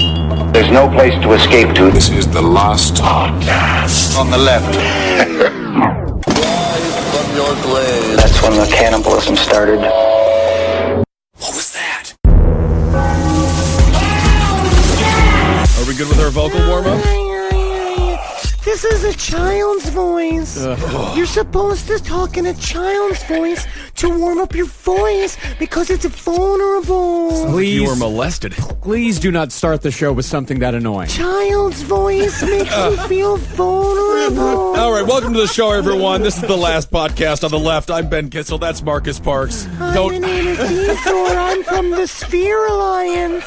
There's no place to escape to. This is the last podcast. On the left. From your grave. That's when the cannibalism started. What was that? Are we good with our vocal warm-up? This is a child's voice. You're supposed to talk in a child's voice to warm up your voice because it's vulnerable. Please, you were molested. Please do not start the show with something that annoying. Child's voice makes you feel vulnerable. All right, welcome to the show, everyone. This is the last podcast on the left. I'm Ben Kissel. That's Marcus Parks. My name is Diesel. I'm from the Sphere Alliance.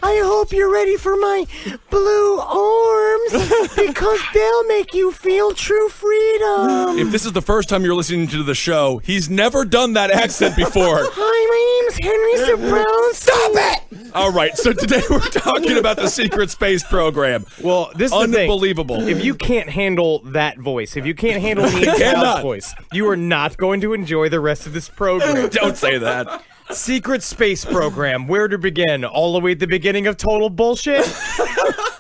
I hope you're ready for my blue arms because they'll make you feel true freedom. If this is the first time you're listening to the show, he's never done that accent before. Hi, my name's Henry Zabrowski. Stop it! All right, so today we're talking about the secret space program. Well, this is unbelievable. The thing. If you can't handle that voice, if you can't handle Neil's voice, you are not going to enjoy the rest of this program. Don't say that. Secret space program. Where to begin? All the way at the beginning of total bullshit.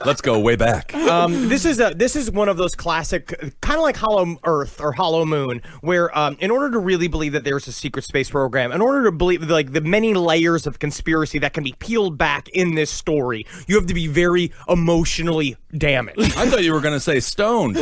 Let's go way back. This is one of those classic, kind of like Hollow Earth or Hollow Moon, where in order to really believe that there's a secret space program, in order to believe like the many layers of conspiracy that can be peeled back in this story, you have to be very emotionally damaged. I thought you were going to say stoned.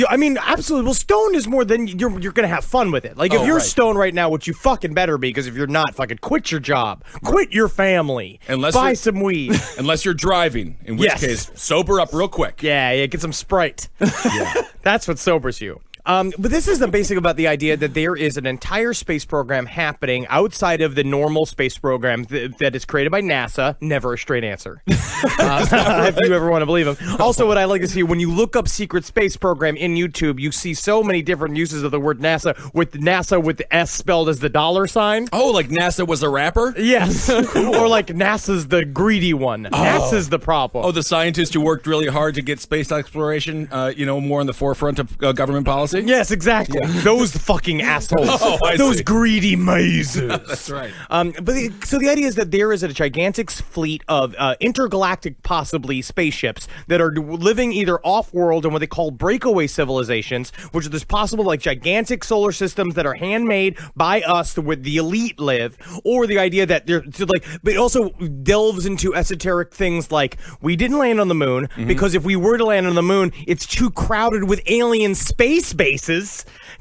I mean, absolutely. Well, stoned is more than you're going to have fun with it. Like if you're stoned right now, which you fucking better be, because if you're not, fucking quit your job, quit your family, buy some weed. Unless you're driving, in which case, sober up real quick. Yeah, get some Sprite. Yeah, that's what sobers you. But this is the basic about the idea that there is an entire space program happening outside of the normal space program that is created by NASA. Never a straight answer. If you ever want to believe them. Also, what I like to see, when you look up secret space program in YouTube, you see so many different uses of the word NASA with the S spelled as the $sign. Oh, like NASA was a rapper? Yes. Cool. Or like NASA's the greedy one. NASA's the problem. Oh, the scientist who worked really hard to get space exploration, more on the forefront of government policy? Yes, exactly. Yeah. Those fucking assholes. Those greedy mazes. That's right. So the idea is that there is a gigantic fleet of intergalactic, possibly, spaceships that are living either off-world in what they call breakaway civilizations, which are this possible, like, gigantic solar systems that are handmade by us where the elite live, or the idea that they're, but it also delves into esoteric things like, we didn't land on the moon, because if we were to land on the moon, it's too crowded with alien space bases.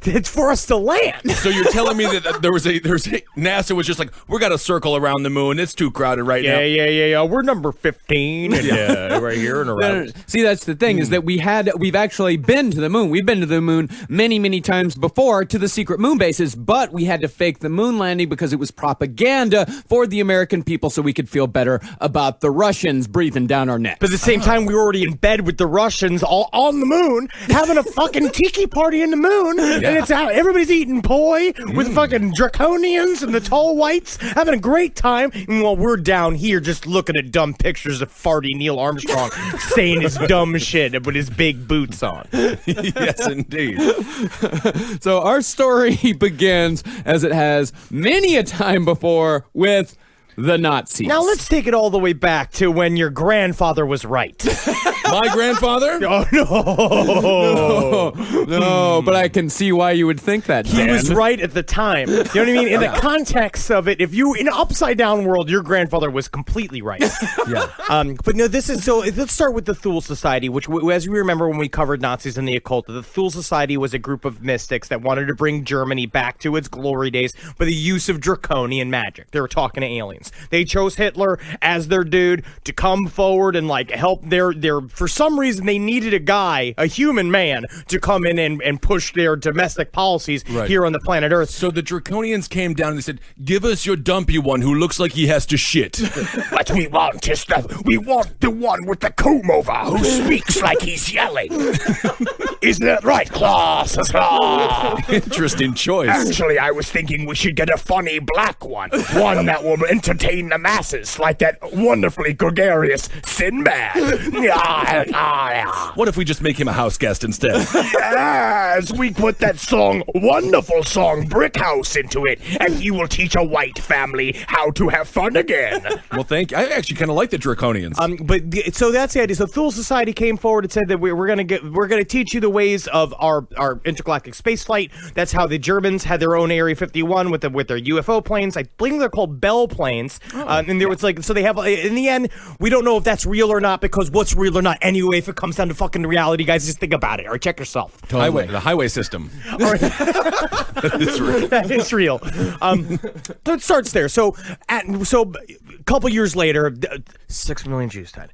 It's for us to land. So you're telling me that NASA was just like, we got to circle around the moon. It's too crowded now. Yeah. We're number 15 and, right here and around. No. See, that's the thing is that we've actually been to the moon. We've been to the moon many, many times before to the secret moon bases, but we had to fake the moon landing because it was propaganda for the American people so we could feel better about the Russians breathing down our necks. But at the same time, we were already in bed with the Russians all on the moon, having a fucking tiki party in the moon, and it's out. Everybody's eating poi with fucking draconians and the tall whites, having a great time, and while we're down here just looking at dumb pictures of farty Neil Armstrong saying his dumb shit with his big boots on. Yes, indeed. So our story begins, as it has many a time before, with the Nazis. Now let's take it all the way back to when your grandfather was right. My grandfather? Oh, no, but I can see why you would think that. He was right at the time. You know what I mean? In the context of it, if you in an upside down world, your grandfather was completely right. But no, this is so. Let's start with the Thule Society, which, as we remember when we covered Nazis and the occult, the Thule Society was a group of mystics that wanted to bring Germany back to its glory days by the use of draconian magic. They were talking to aliens. They chose Hitler as their dude to come forward and like help their for some reason they needed a guy, a human man, to come in and push their domestic policies here on the planet Earth. So the Draconians came down and they said, give us your dumpy one who looks like he has to shit. What we want is we want the one with the comb over who speaks like he's yelling. Isn't that right, Klaus? Interesting choice. Actually, I was thinking we should get a funny black one. One that will entertain the masses like that wonderfully gregarious Sinbad. What if we just make him a house guest instead? Yes, we put that wonderful song, Brick House, into it, and he will teach a white family how to have fun again. Well, thank you. I actually kind of like the Draconians. So that's the idea. So Thule Society came forward and said that we're gonna teach you the ways of our intergalactic space flight. That's how the Germans had their own Area 51 with their UFO planes. I believe they're called Bell planes. And there was so they have, in the end, we don't know if that's real or not, because what's real or not anyway, if it comes down to fucking reality, guys, just think about it or check yourself. The highway system. That is real. That is real. So it starts there. So a couple years later, 6 million Jews died.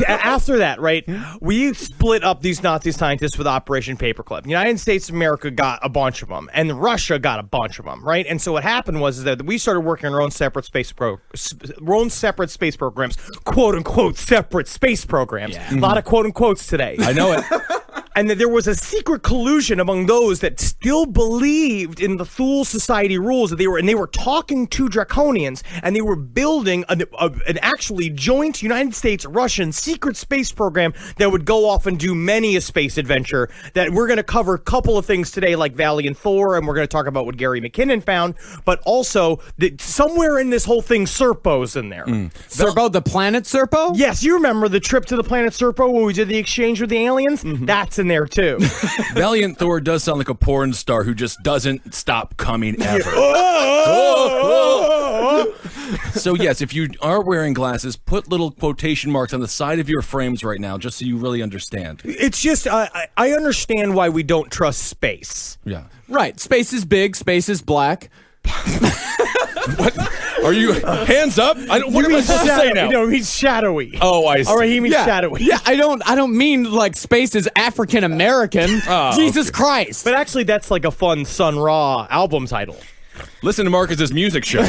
After that, right, we split up these Nazi scientists with Operation Paperclip. The United States of America got a bunch of them, and Russia got a bunch of them, right? And so what happened was that we started working on our own separate space programs, quote unquote separate space programs. Yeah. A lot of quote unquotes today. I know it. And that there was a secret collusion among those that still believed in the Thule Society rules, that they were talking to Draconians, and they were building an actually joint United States-Russian secret space program that would go off and do many a space adventure. That we're going to cover a couple of things today, like Valiant Thor, and we're going to talk about what Gary McKinnon found, but also that somewhere in this whole thing, Serpo's in there. Serpo, the planet Serpo? Yes, you remember the trip to the planet Serpo when we did the exchange with the aliens? That's in there too. Valiant Thor does sound like a porn star who just doesn't stop coming ever. So yes, if you are wearing glasses, put little quotation marks on the side of your frames right now, just so you really understand. It's just, I understand why we don't trust space. Yeah. Right. Space is big, space is black. What? Are you hands up? What am I supposed to say now? No, he's shadowy. Oh, I see. All right, he means shadowy. Yeah, I don't mean like space is African American. Jesus Christ. But actually, that's like a fun Sun Ra album title. Listen to Marcus's music show.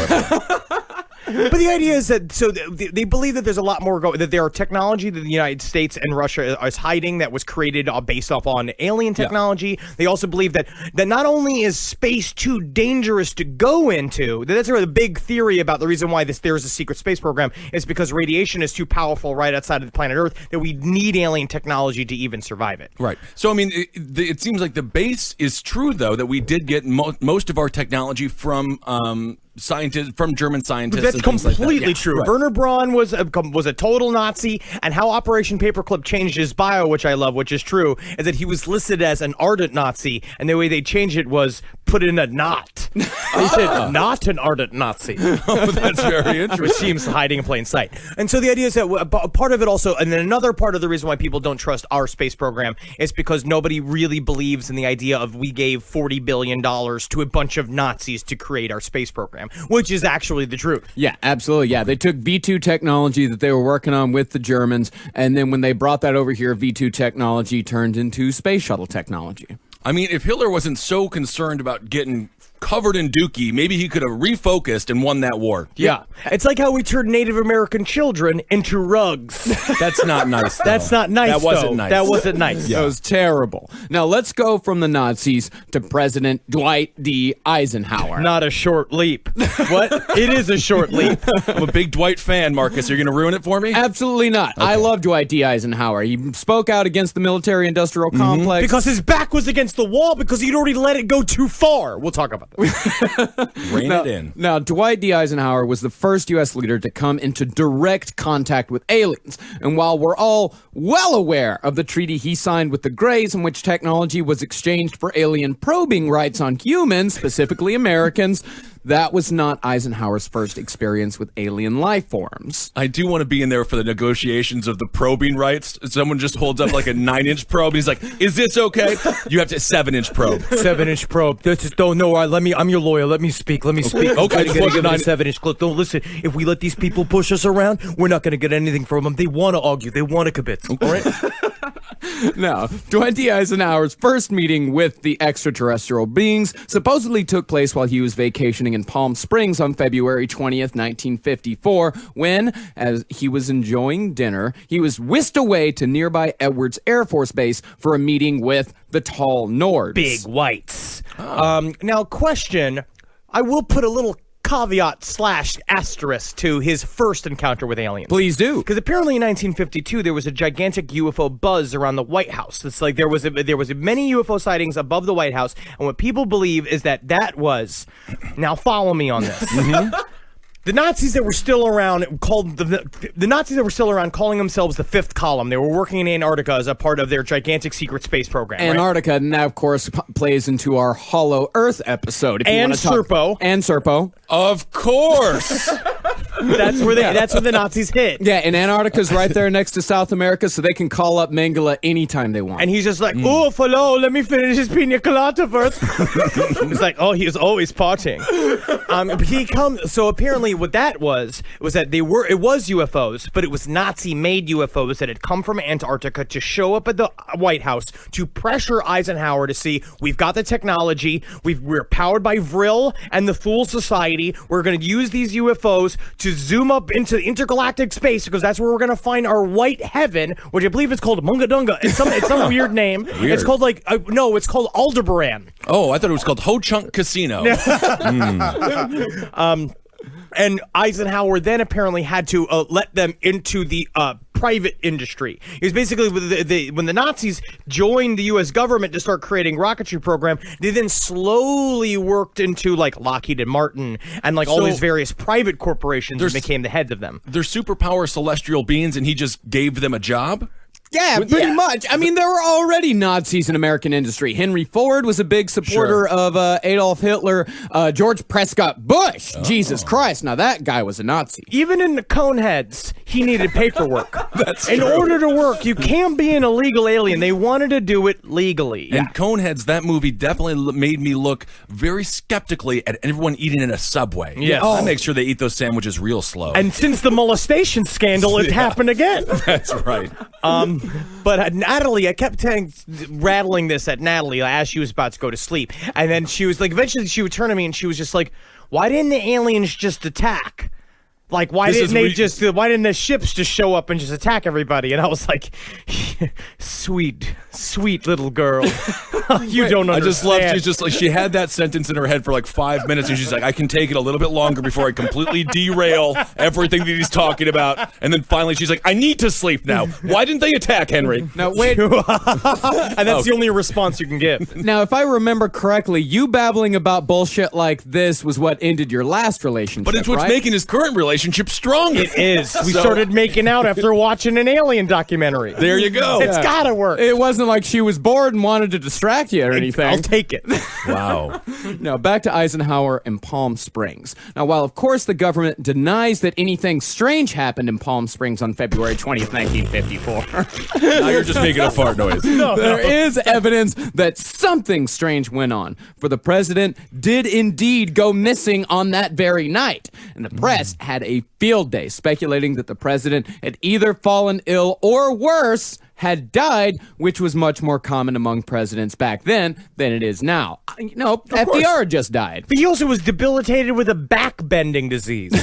But the idea is that, so they believe that there's a lot more that there are technology that the United States and Russia is hiding that was created based off on alien technology. Yeah. They also believe that not only is space too dangerous to go into, that's sort of the big theory about the reason why there's a secret space program, is because radiation is too powerful right outside of the planet Earth, that we need alien technology to even survive it. Right. So, I mean, it seems like the base is true, though, that we did get most of our technology from German scientists. That's completely like that. true. Right. Werner Braun was a total Nazi, and how Operation Paperclip changed his bio, which I love, which is true, is that he was listed as an ardent Nazi, and the way they changed it was put in a not. They said not an ardent Nazi. Oh, that's very interesting. Which seems hiding in plain sight. And so the idea is that part of it also, and then another part of the reason why people don't trust our space program is because nobody really believes in the idea of we gave $40 billion to a bunch of Nazis to create our space program, which is actually the truth. Yeah, absolutely. Yeah, they took V2 technology that they were working on with the Germans, and then when they brought that over here, V2 technology turned into space shuttle technology. I mean, if Hitler wasn't so concerned about getting covered in dookie, maybe he could have refocused and won that war. Yeah. It's like how we turned Native American children into rugs. That's not nice, though. That's not nice, That wasn't nice. That wasn't nice. That was terrible. Now, let's go from the Nazis to President Dwight D. Eisenhower. Not a short leap. What? It is a short leap. I'm a big Dwight fan, Marcus. Are you going to ruin it for me? Absolutely not. Okay. I love Dwight D. Eisenhower. He spoke out against the military-industrial complex. Because his back was against the wall because he'd already let it go too far. We'll talk about that. Rein it in. Now, Dwight D. Eisenhower was the first U.S. leader to come into direct contact with aliens. And while we're all well aware of the treaty he signed with the Greys, in which technology was exchanged for alien probing rights on humans, specifically Americans, that was not Eisenhower's first experience with alien life forms. I do want to be in there for the negotiations of the probing rights. Someone just holds up like a 9-inch probe. And he's like, "Is this okay?" You have to 7-inch probe. 7-inch probe. This is I'm your lawyer. Let me speak. Okay. Okay. Get a 7-inch clip. Don't listen. If we let these people push us around, we're not going to get anything from them. They want to argue. They want to kibitz. All right. Now, Dwight D. Eisenhower's first meeting with the extraterrestrial beings supposedly took place while he was vacationing in Palm Springs on February 20th, 1954, when, as he was enjoying dinner, he was whisked away to nearby Edwards Air Force Base for a meeting with the Tall Nords. Big whites. Now, question. I will put a little caveat / asterisk to his first encounter with aliens. Please do. Because apparently in 1952 there was a gigantic UFO buzz around the White House. It's like there was many UFO sightings above the White House, and what people believe is that was. Now follow me on this. The Nazis that were still around calling themselves the Fifth Column. They were working in Antarctica as a part of their gigantic secret space program. Antarctica, and that, of course, plays into our Hollow Earth episode. And Serpo. And Serpo. Of course. That's where the Nazis hit. Yeah, and Antarctica's right there next to South America, so they can call up Mengele anytime they want. And he's just like, oh, hello, let me finish his pina colada first. It's like, oh, he's always partying. So apparently what that was that it was UFOs, but it was Nazi-made UFOs that had come from Antarctica to show up at the White House to pressure Eisenhower to see, we've got the technology, we're powered by Vril and the Thule Society, we're going to use these UFOs to zoom up into intergalactic space because that's where we're going to find our white heaven, which I believe is called Mungadunga. It's some weird name. Weird. It's called it's called Aldebaran. Oh, I thought it was called Ho Chunk Casino. And Eisenhower then apparently had to let them into the private industry. It was basically when the Nazis joined the U.S. government to start creating rocketry program, they then slowly worked into like Lockheed and Martin and all these various private corporations and became the heads of them. They're superpower celestial beings, and he just gave them a job? Yeah, pretty much. I mean, there were already Nazis in American industry. Henry Ford was a big supporter of Adolf Hitler. George Prescott Bush. Jesus Christ. Now, that guy was a Nazi. Even in the Coneheads, he needed paperwork. That's in true. order to work, you can't be an illegal alien. They wanted to do it legally. And Coneheads, that movie definitely made me look very skeptically at everyone eating in a Subway. Yes. I make sure they eat those sandwiches real slow. And since the molestation scandal, it's happened again. That's right. But Natalie, I kept rattling this at Natalie as she was about to go to sleep. And then she was like, eventually she would turn to me and she was just like, why didn't the aliens just attack? Like, why didn't the ships just show up and just attack everybody? And I was like, sweet little girl. You don't understand. I just love, she's just like, she had that sentence in her head for like 5 minutes, and she's like, I can take it a little bit longer before I completely derail everything that he's talking about. And then finally she's like, I need to sleep now. Why didn't they attack, Henry? Now, wait. And that's the only response you can give. Now, if I remember correctly, you babbling about bullshit like this was what ended your last relationship, But it's what's making his current relationship stronger. It is. We started making out after watching an alien documentary. There you go. It's gotta work. It wasn't like she was bored and wanted to distract you or anything. I'll take it. Wow. Now, back to Eisenhower and Palm Springs. Now, while of course the government denies that anything strange happened in Palm Springs on February 20th, 1954, Now you're just making a fart noise. there is evidence that something strange went on. For the president did indeed go missing on that very night. And the press had a field day speculating that the president had either fallen ill or worse, had died, which was much more common among presidents back then than it is now. FDR just died. But he also was debilitated with a back-bending disease.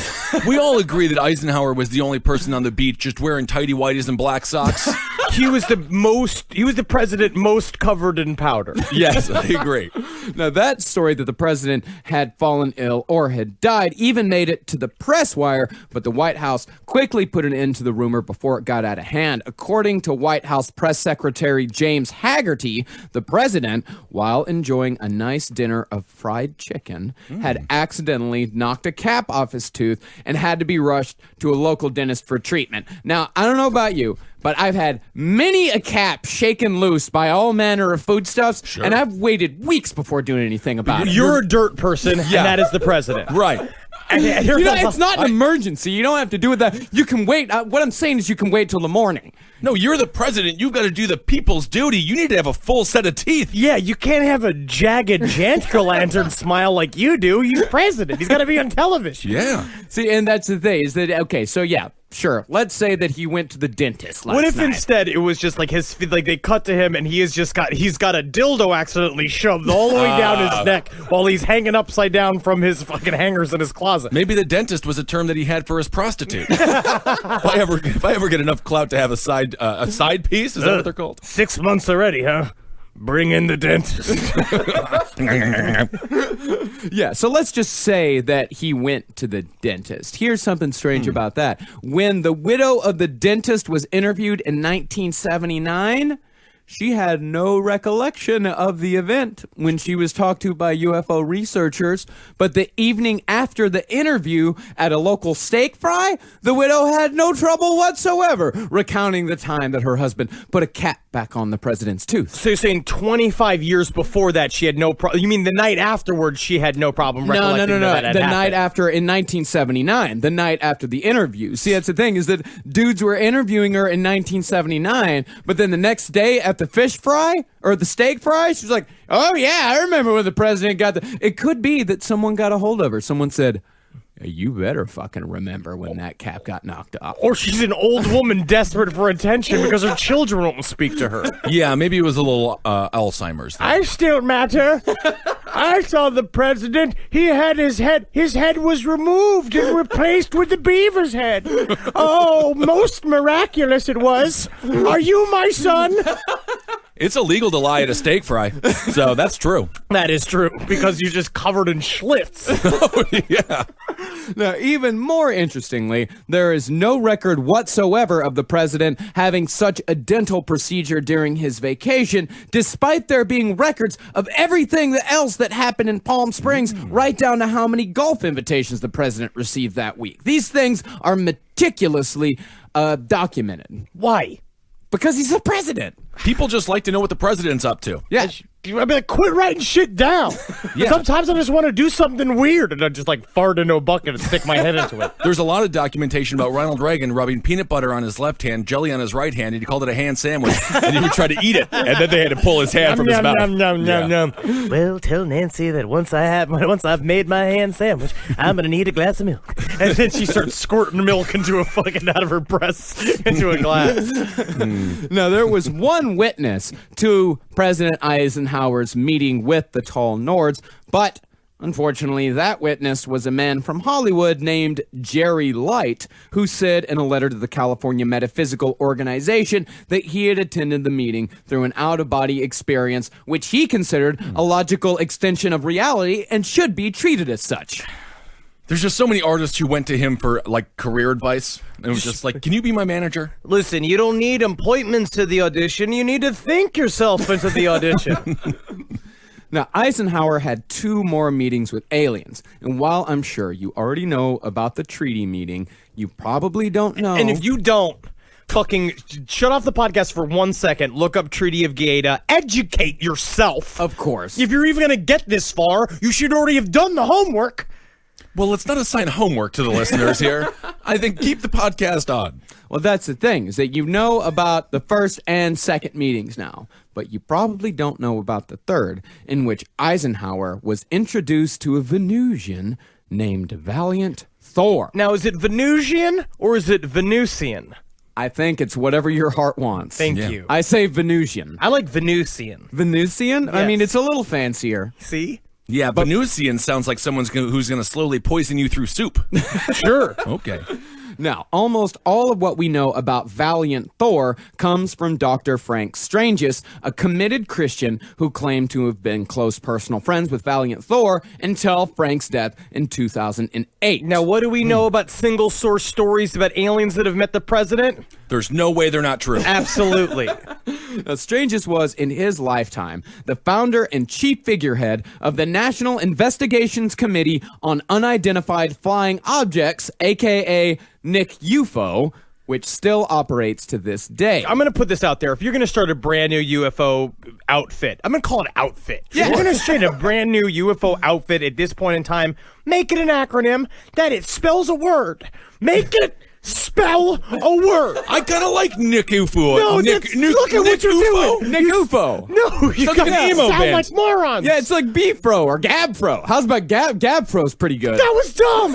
We all agree that Eisenhower was the only person on the beach just wearing tighty whities and black socks. He was the president most covered in powder. Yes, I agree. Now, that story that the president had fallen ill or had died even made it to the press wire, but the White House quickly put an end to the rumor before it got out of hand. According to White House Press Secretary James Haggerty, the president, while enjoying a nice dinner of fried chicken, had accidentally knocked a cap off his tooth and had to be rushed to a local dentist for treatment. Now, I don't know about you, but I've had many a cap shaken loose by all manner of foodstuffs, and I've waited weeks before doing anything about it. You're a dirt person, and that is the president. Right. It's not an emergency. You don't have to do with that. You can wait. What I'm saying is you can wait till the morning. No, you're the president. You've got to do the people's duty. You need to have a full set of teeth. Yeah, you can't have a jagged jack-o'-lantern smile like you do. He's president. He's got to be on television. Yeah. See, and that's the thing, is that, okay, so yeah, sure, let's say that he went to the dentist last What if night. instead it was just like they cut to him and he's got a dildo accidentally shoved all the way down his neck while he's hanging upside down from his fucking hangers in his closet. Maybe the dentist was a term that he had for his prostitute. if I ever get enough clout to have a side piece, is that what they're called? 6 months already, huh? Bring in the dentist. Yeah, so let's just say that he went to the dentist. Here's something strange about that. When the widow of the dentist was interviewed in 1979, she had no recollection of the event when she was talked to by UFO researchers. But the evening after the interview at a local steak fry, the widow had no trouble whatsoever recounting the time that her husband put a cap back on the president's tooth. So you're saying 25 years before that she had no problem? You mean the night afterwards she had no problem recollecting No. that had The happened? night after, in 1979, the night after the interview. See, that's the thing, is that dudes were interviewing her in 1979, but then the next day at the fish fry, or the steak fry, she was like, oh yeah, I remember when the president got the... It could be that someone got a hold of her. Someone said, you better fucking remember when that cap got knocked off. Or she's an old woman desperate for attention because her children won't speak to her. Yeah, maybe it was a little Alzheimer's thing. I still matter. I saw the president. He had his head was removed and replaced with the beaver's head. Oh, most miraculous it was. Are you my son? It's illegal to lie at a steak fry, so that's true. That is true, because you're just covered in schlitz. Yeah. Now, even more interestingly, there is no record whatsoever of the president having such a dental procedure during his vacation, despite there being records of everything else that happened in Palm Springs, right down to how many golf invitations the president received that week. These things are meticulously documented. Why? Because he's the president. People just like to know what the president's up to. Yeah. I'd be like, quit writing shit down. Yeah. Sometimes I just want to do something weird and I just like fart into a bucket and stick my head into it. There's a lot of documentation about Ronald Reagan rubbing peanut butter on his left hand, jelly on his right hand, and he called it a hand sandwich, and he would try to eat it, and then they had to pull his hand from his mouth. Nom. Well, tell Nancy that once I've made my hand sandwich, I'm gonna need a glass of milk. And then she starts squirting milk into a fucking out of her breasts into a glass. Now, there was one witness to President Eisenhower's meeting with the tall Nords, but unfortunately, that witness was a man from Hollywood named Jerry Light, who said in a letter to the California Metaphysical Organization that he had attended the meeting through an out-of-body experience, which he considered a logical extension of reality and should be treated as such. There's just so many artists who went to him for, like, career advice. And it was just like, can you be my manager? Listen, you don't need appointments to the audition. You need to think yourself into the audition. Now, Eisenhower had 2 more meetings with aliens. And while I'm sure you already know about the treaty meeting, you probably don't know. And if you don't, fucking shut off the podcast for 1 second, look up Treaty of Gaeta, educate yourself. Of course. If you're even going to get this far, you should already have done the homework. Well, let's not assign homework to the listeners here. I think keep the podcast on. Well, that's the thing, is that you know about the first and second meetings now, but you probably don't know about the third, in which Eisenhower was introduced to a Venusian named Valiant Thor. Now, is it Venusian or is it Venusian? I think it's whatever your heart wants. Thank you. I say Venusian. I like Venusian. Venusian? I mean, Yes. it's a little fancier. See? Yeah, Venusian sounds like someone who's going to slowly poison you through soup. Sure. Okay. Now, almost all of what we know about Valiant Thor comes from Dr. Frank Stranges, a committed Christian who claimed to have been close personal friends with Valiant Thor until Frank's death in 2008. Now, what do we know about single source stories about aliens that have met the president? There's no way they're not true. Absolutely. Now, Stranges was, in his lifetime, the founder and chief figurehead of the National Investigations Committee on Unidentified Flying Objects, a.k.a. Nick UFO, which still operates to this day. I'm going to put this out there. If you're going to start a brand new UFO outfit, I'm going to call it outfit. Yeah. If you're going to start a brand new UFO outfit at this point in time, make it an acronym that it spells a word. Make it spell a word. I kind of like Nick UFO. No, look at what you're doing. Nick UFO. No, you Sounds like an emo sound band. like morons. Yeah, it's like Beefro or Gabfro. How's about Gabfro's pretty good. That was dumb.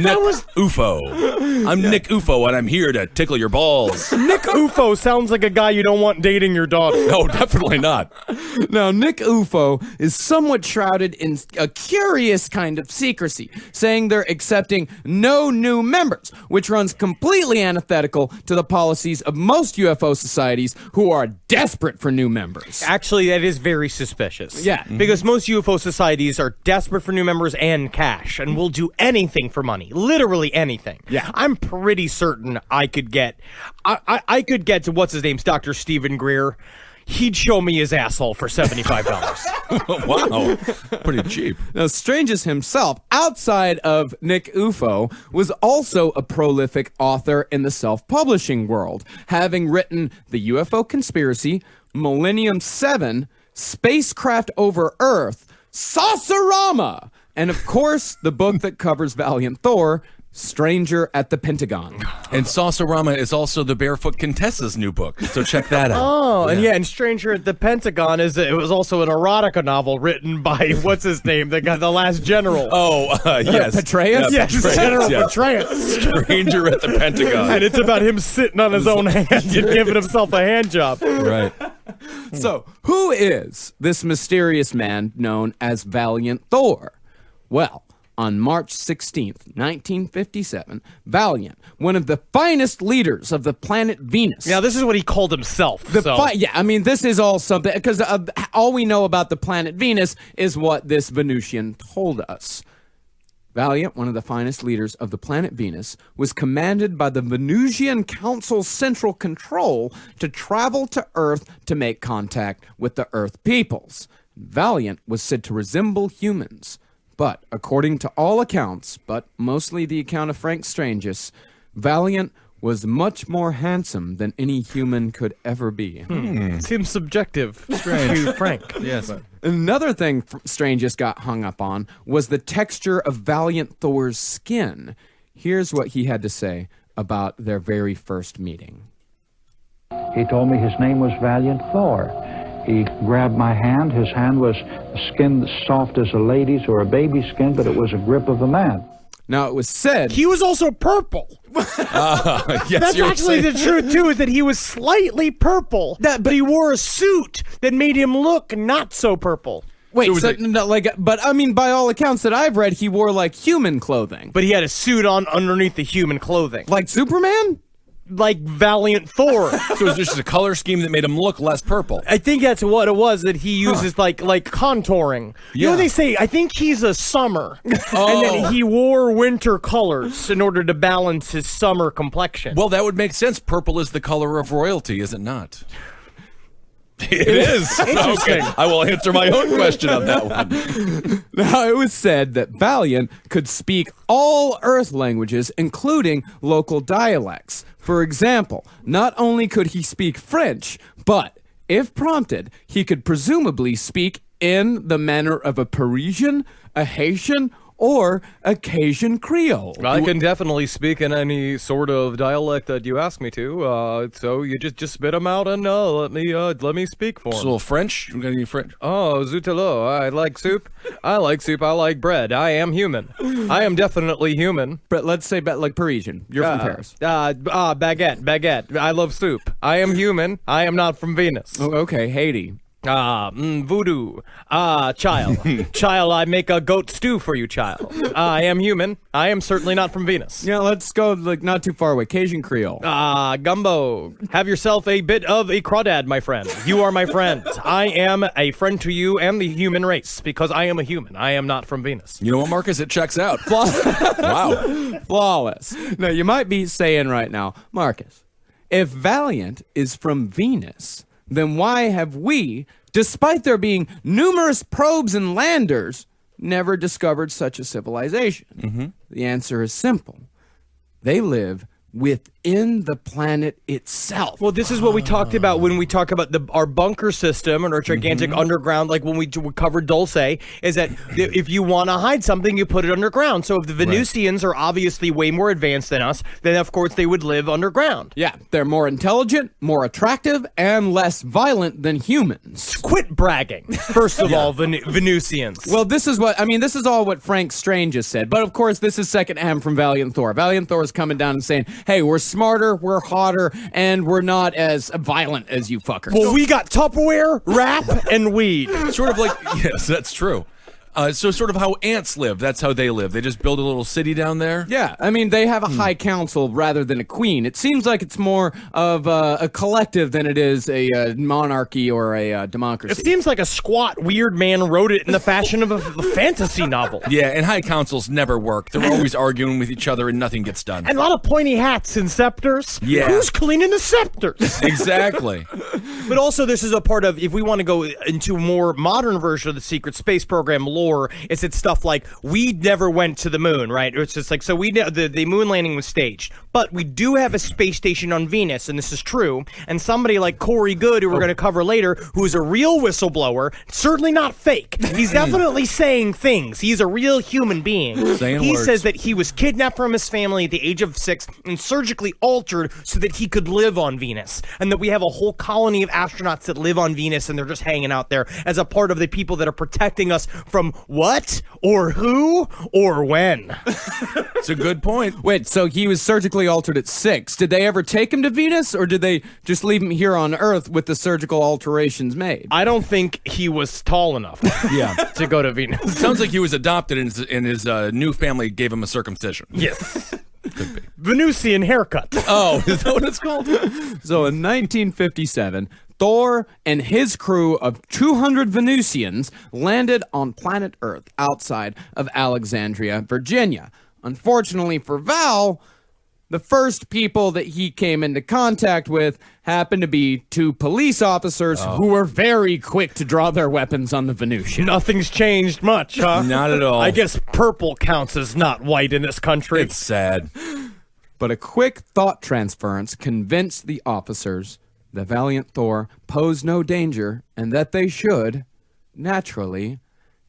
Nick UFO. I'm Nick UFO, and I'm here to tickle your balls. Nick UFO sounds like a guy you don't want dating your daughter. No, definitely not. Now, Nick UFO is somewhat shrouded in a curious kind of secrecy, saying they're accepting no new members, which runs completely antithetical to the policies of most UFO societies who are desperate for new members. Actually, that is very suspicious. Yeah. Because most UFO societies are desperate for new members and cash and will do anything for money. Literally anything. Yeah. I'm pretty certain I could get to what's his name's Dr. Stephen Greer. He'd show me his asshole for $75. Wow. Pretty cheap. Now, Stranges himself, outside of Nick UFO, was also a prolific author in the self-publishing world, having written The UFO Conspiracy, Millennium 7, Spacecraft Over Earth, Saucerama, and of course, the book that covers Valiant Thor, Stranger at the Pentagon. And Saucerama is also the Barefoot Contessa's new book, so check that out. Oh, and Stranger at the Pentagon it was also an erotica novel written by what's his name, the guy, the last general. Oh, yes. Petraeus? Yes, Petraeus, General yeah. Petraeus. Stranger at the Pentagon. And it's about him sitting on his own hand and giving himself a hand job. Right. So, who is this mysterious man known as Valiant Thor? Well, on March 16th, 1957, Valiant, one of the finest leaders of the planet Venus. Now, this is what he called himself. This is all something, because all we know about the planet Venus is what this Venusian told us. Valiant, one of the finest leaders of the planet Venus, was commanded by the Venusian Council's Central Control to travel to Earth to make contact with the Earth peoples. Valiant was said to resemble humans. But, according to all accounts, but mostly the account of Frank Stranges, Valiant was much more handsome than any human could ever be. Seems subjective. Strange. Frank. Yes. Another thing Stranges got hung up on was the texture of Valiant Thor's skin. Here's what he had to say about their very first meeting. He told me his name was Valiant Thor. He grabbed my hand. His hand was skin soft as a lady's or a baby's skin, but it was a grip of a man. Now, it was said... He was also purple. Yes, That's actually the truth, too, is that he was slightly purple, but he wore a suit that made him look not so purple. Wait, but I mean, by all accounts that I've read, he wore, like, human clothing. But he had a suit on underneath the human clothing. Like Superman? Like Valiant Thor. So it's just a color scheme that made him look less purple. I think that's what it was, that he uses like contouring. You know what they say? I think he's a summer. And then he wore winter colors in order to balance his summer complexion. Well, that would make sense. Purple is the color of royalty, is it not? It is. Okay. I will answer my own question on that one. Now, it was said that Valiant could speak all Earth languages, including local dialects. For example, not only could he speak French, but, if prompted, he could presumably speak in the manner of a Parisian, a Haitian, or a Cajun Creole. I can definitely speak in any sort of dialect that you ask me to. So you just spit them out and let me speak for So a them. little French? You got any French? Oh, zutelo. I like soup. I like soup. I like bread. I am human. I am definitely human. But let's say like Parisian. You're from Paris. Baguette. I love soup. I am human. I am not from Venus. Oh, okay, Haiti. Voodoo. Child. Child, I make a goat stew for you, child. I am human. I am certainly not from Venus. Yeah, let's go like not too far away. Cajun Creole. Gumbo. Have yourself a bit of a crawdad, my friend. You are my friend. I am a friend to you and the human race because I am a human. I am not from Venus. You know what, Marcus? It checks out. Wow. Flawless. Now, you might be saying right now, Marcus, if Valiant is from Venus, then why have we, despite there being numerous probes and landers, never discovered such a civilization? Mm-hmm. The answer is simple. They live within the planet itself. Well, this is what we talked about when we talk about our bunker system and our gigantic underground, like when we covered Dulce, is that if you want to hide something, you put it underground. So if the Venusians are obviously way more advanced than us, then of course they would live underground. Yeah, they're more intelligent, more attractive, and less violent than humans. Quit bragging, first of all, Venusians. Well, this is all what Frank Strange has said. But of course, this is secondhand from Valiant Thor. Valiant Thor is coming down and saying, hey, we're smarter, we're hotter, and we're not as violent as you fuckers. Well, we got Tupperware, rap, and weed. Sort of like, yes, that's true. So sort of how ants live. That's how they live. They just build a little city down there. Yeah, I mean, they have a high council rather than a queen. It seems like it's more of a collective than it is a monarchy or a democracy. It seems like a squat, weird man wrote it in the fashion of a fantasy novel. Yeah, and high councils never work. They're always arguing with each other and nothing gets done. And a lot of pointy hats and scepters. Yeah. Who's cleaning the scepters? Exactly. But also, this is a part of, if we want to go into a more modern version of the secret space program lore, it's stuff like, we never went to the moon, right? It's just like, so the moon landing was staged. But we do have a space station on Venus, and this is true. And somebody like Corey Good, who we're going to cover later, who is a real whistleblower, certainly not fake. He's definitely saying things. He's a real human being. He says that he was kidnapped from his family at the age of 6 and surgically altered so that he could live on Venus. And that we have a whole colony of astronauts that live on Venus, and they're just hanging out there as a part of the people that are protecting us from what? Or who? Or when? It's a good point. Wait, so he was surgically altered at 6. Did they ever take him to Venus, or did they just leave him here on Earth with the surgical alterations made? I don't think he was tall enough to go to Venus. Sounds like he was adopted and his new family gave him a circumcision. Yes. Could be. Venusian haircut. Oh, is that what it's called? So in 1957, Thor and his crew of 200 Venusians landed on planet Earth outside of Alexandria, Virginia. Unfortunately for Val, the first people that he came into contact with happened to be 2 police officers who were very quick to draw their weapons on the Venusian. Nothing's changed much, huh? Not at all. I guess purple counts as not white in this country. It's sad. But a quick thought transference convinced the officers the valiant Thor posed no danger and that they should, naturally,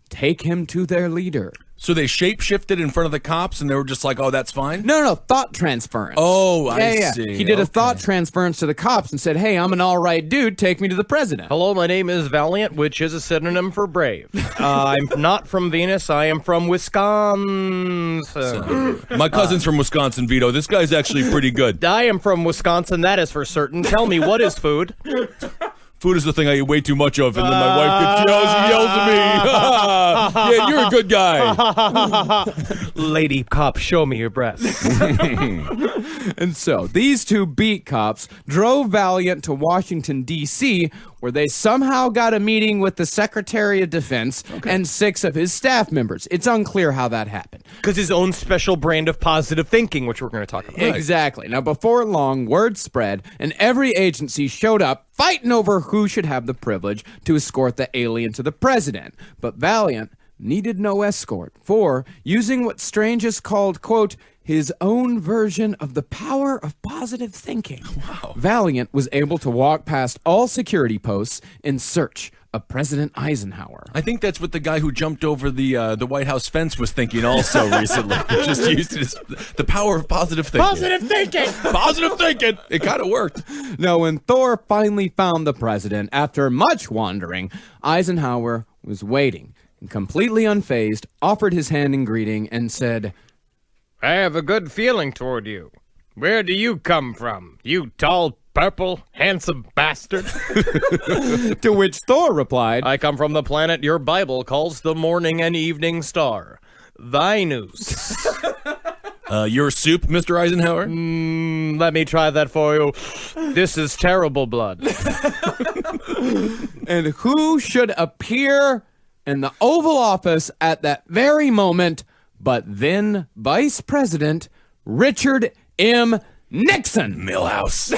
take him to their leader. So they shape-shifted in front of the cops and they were just like, oh, that's fine? No, thought transference. Oh, I see. He did a thought transference to the cops and said, hey, I'm an all right dude, take me to the president. Hello, my name is Valiant, which is a synonym for brave. I'm not from Venus, I am from Wisconsin. My cousin's from Wisconsin, Vito. This guy's actually pretty good. I am from Wisconsin, that is for certain. Tell me, what is food? Food is the thing I eat way too much of, and then my wife yells at me. Yeah, you're a good guy. Lady cop, show me your breasts. And so, these 2 beat cops drove Valiant to Washington, D.C., where they somehow got a meeting with the Secretary of Defense and 6 of his staff members. It's unclear how that happened. Because his own special brand of positive thinking, which we're going to talk about. Exactly. Now, before long, word spread, and every agency showed up fighting over who should have the privilege to escort the alien to the president. But Valiant needed no escort, for using what Strange has called, quote, his own version of the power of positive thinking. Wow. Valiant was able to walk past all security posts in search of President Eisenhower. I think that's what the guy who jumped over the White House fence was thinking also recently. Just used the power of positive thinking. Positive thinking! Positive thinking! It kind of worked. Now, when Thor finally found the president, after much wandering, Eisenhower was waiting and completely unfazed, offered his hand in greeting, and said, I have a good feeling toward you. Where do you come from, you tall, purple, handsome bastard? To which Thor replied, I come from the planet your Bible calls the morning and evening star, Venus. Your soup, Mr. Eisenhower? Let me try that for you. This is terrible blood. and who should appear in the Oval Office at that very moment but then Vice President Richard M. Nixon. Milhouse.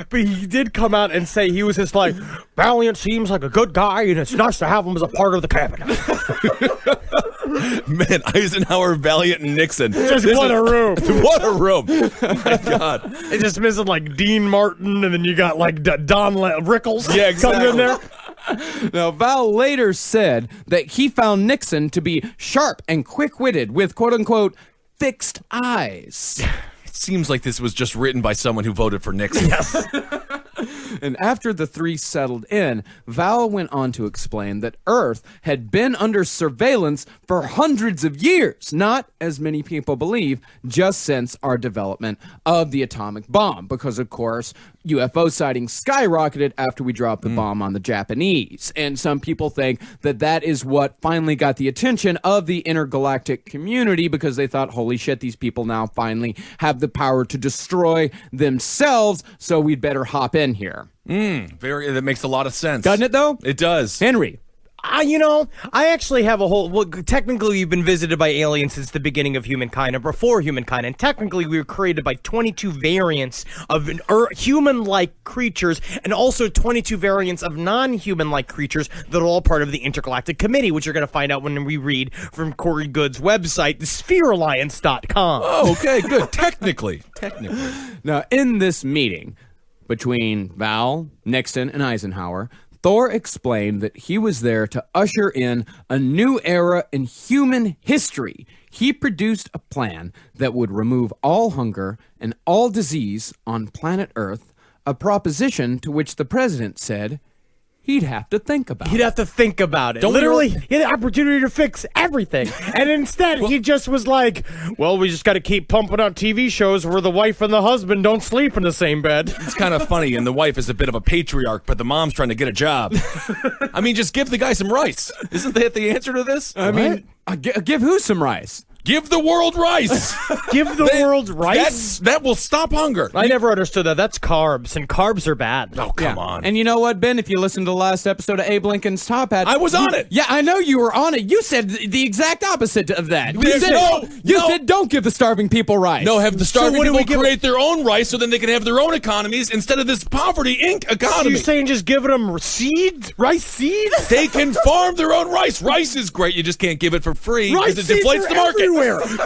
But he did come out and say he was just like, Valiant seems like a good guy, and it's nice to have him as a part of the cabinet. Man, Eisenhower, Valiant, and Nixon. What a room. What a room. Oh my God. It's just missing like Dean Martin, and then you got like Don Rickles coming in there. Now, Val later said that he found Nixon to be sharp and quick-witted with, quote-unquote, fixed eyes. It seems like this was just written by someone who voted for Nixon. Yes. And after the three settled in, Val went on to explain that Earth had been under surveillance for hundreds of years, not, as many people believe, just since our development of the atomic bomb, because, of course, UFO sightings skyrocketed after we dropped the bomb on the Japanese. And some people think that that is what finally got the attention of the intergalactic community, because they thought, holy shit, these people now finally have the power to destroy themselves, so we'd better hop in here. That makes a lot of sense. Doesn't it, though? It does. Henry. I actually have a whole. Well, technically, we've been visited by aliens since the beginning of humankind and before humankind. And technically, we were created by 22 variants of human-like creatures and also 22 variants of non-human-like creatures that are all part of the Intergalactic Committee, which you're going to find out when we read from Corey Good's website, thespherealliance.com. Oh, okay, good. Technically. Now, in this meeting between Val, Nixon, and Eisenhower, Thor explained that he was there to usher in a new era in human history. He produced a plan that would remove all hunger and all disease on planet Earth, a proposition to which the president said he'd have to think about it. He'd have to think about it. Literally, he had the opportunity to fix everything. And instead, he just was like, well, we just got to keep pumping out TV shows where the wife and the husband don't sleep in the same bed. It's kind of funny, and the wife is a bit of a patriarch, but the mom's trying to get a job. I mean, just give the guy some rice. Isn't that the answer to this? I mean, give who some rice? Give the world rice. Give the world rice? That will stop hunger. I never understood that. That's carbs, and carbs are bad. Oh, come on. And you know what, Ben? If you listened to the last episode of Abe Lincoln's Top Hat, I was on it. Yeah, I know you were on it. You said the exact opposite of that. You No. said don't give the starving people rice. No, have the starving what do we people give- create their own rice so then they can have their own economies instead of this poverty Inc. So economy. you're saying just giving them seeds? Rice seeds? They can farm their own rice. Rice is great. You just can't give it for free Rice because it seeds deflates are the market. everywhere.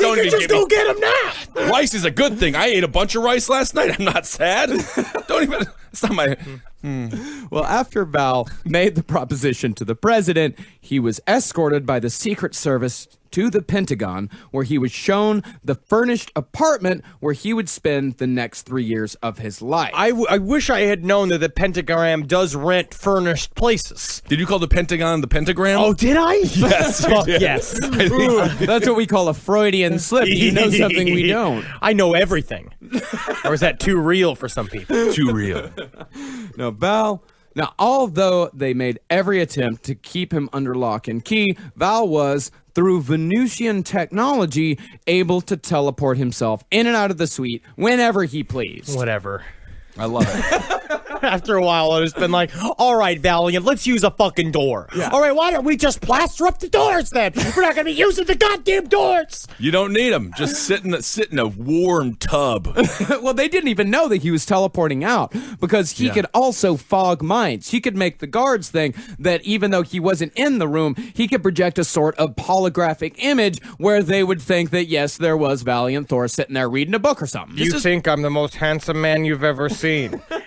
Don't You even can just give go me- get them now. Rice is a good thing. I ate a bunch of rice last night. I'm not sad. Don't even. It's not my. Well, after Val made the proposition to the president, he was escorted by the Secret Service to the Pentagon, where he was shown the furnished apartment where he would spend the next 3 years of his life. I wish I had known that the Pentagram does rent furnished places. Did you call the Pentagon the pentagram? Oh, did I? Yes, you Fuck did. yes. I think- That's what we call a Freudian slip. You know something we don't. I know everything. Or is that too real for some people? too real. No, Val. Now, although they made every attempt to keep him under lock and key, Val was, through Venusian technology, able to teleport himself in and out of the suite whenever he pleased. Whatever. I love it. After a while, I've just been like, all right, Valiant, let's use a fucking door. Yeah. All right, why don't we just plaster up the doors then? We're not going to be using the goddamn doors. You don't need them. Just sit in a warm tub. Well, they didn't even know that he was teleporting out because he Yeah. could also fog minds. He could make the guards think that even though he wasn't in the room, he could project a sort of holographic image where they would think that, yes, there was Valiant Thor sitting there reading a book or something. You think I'm the most handsome man you've ever seen.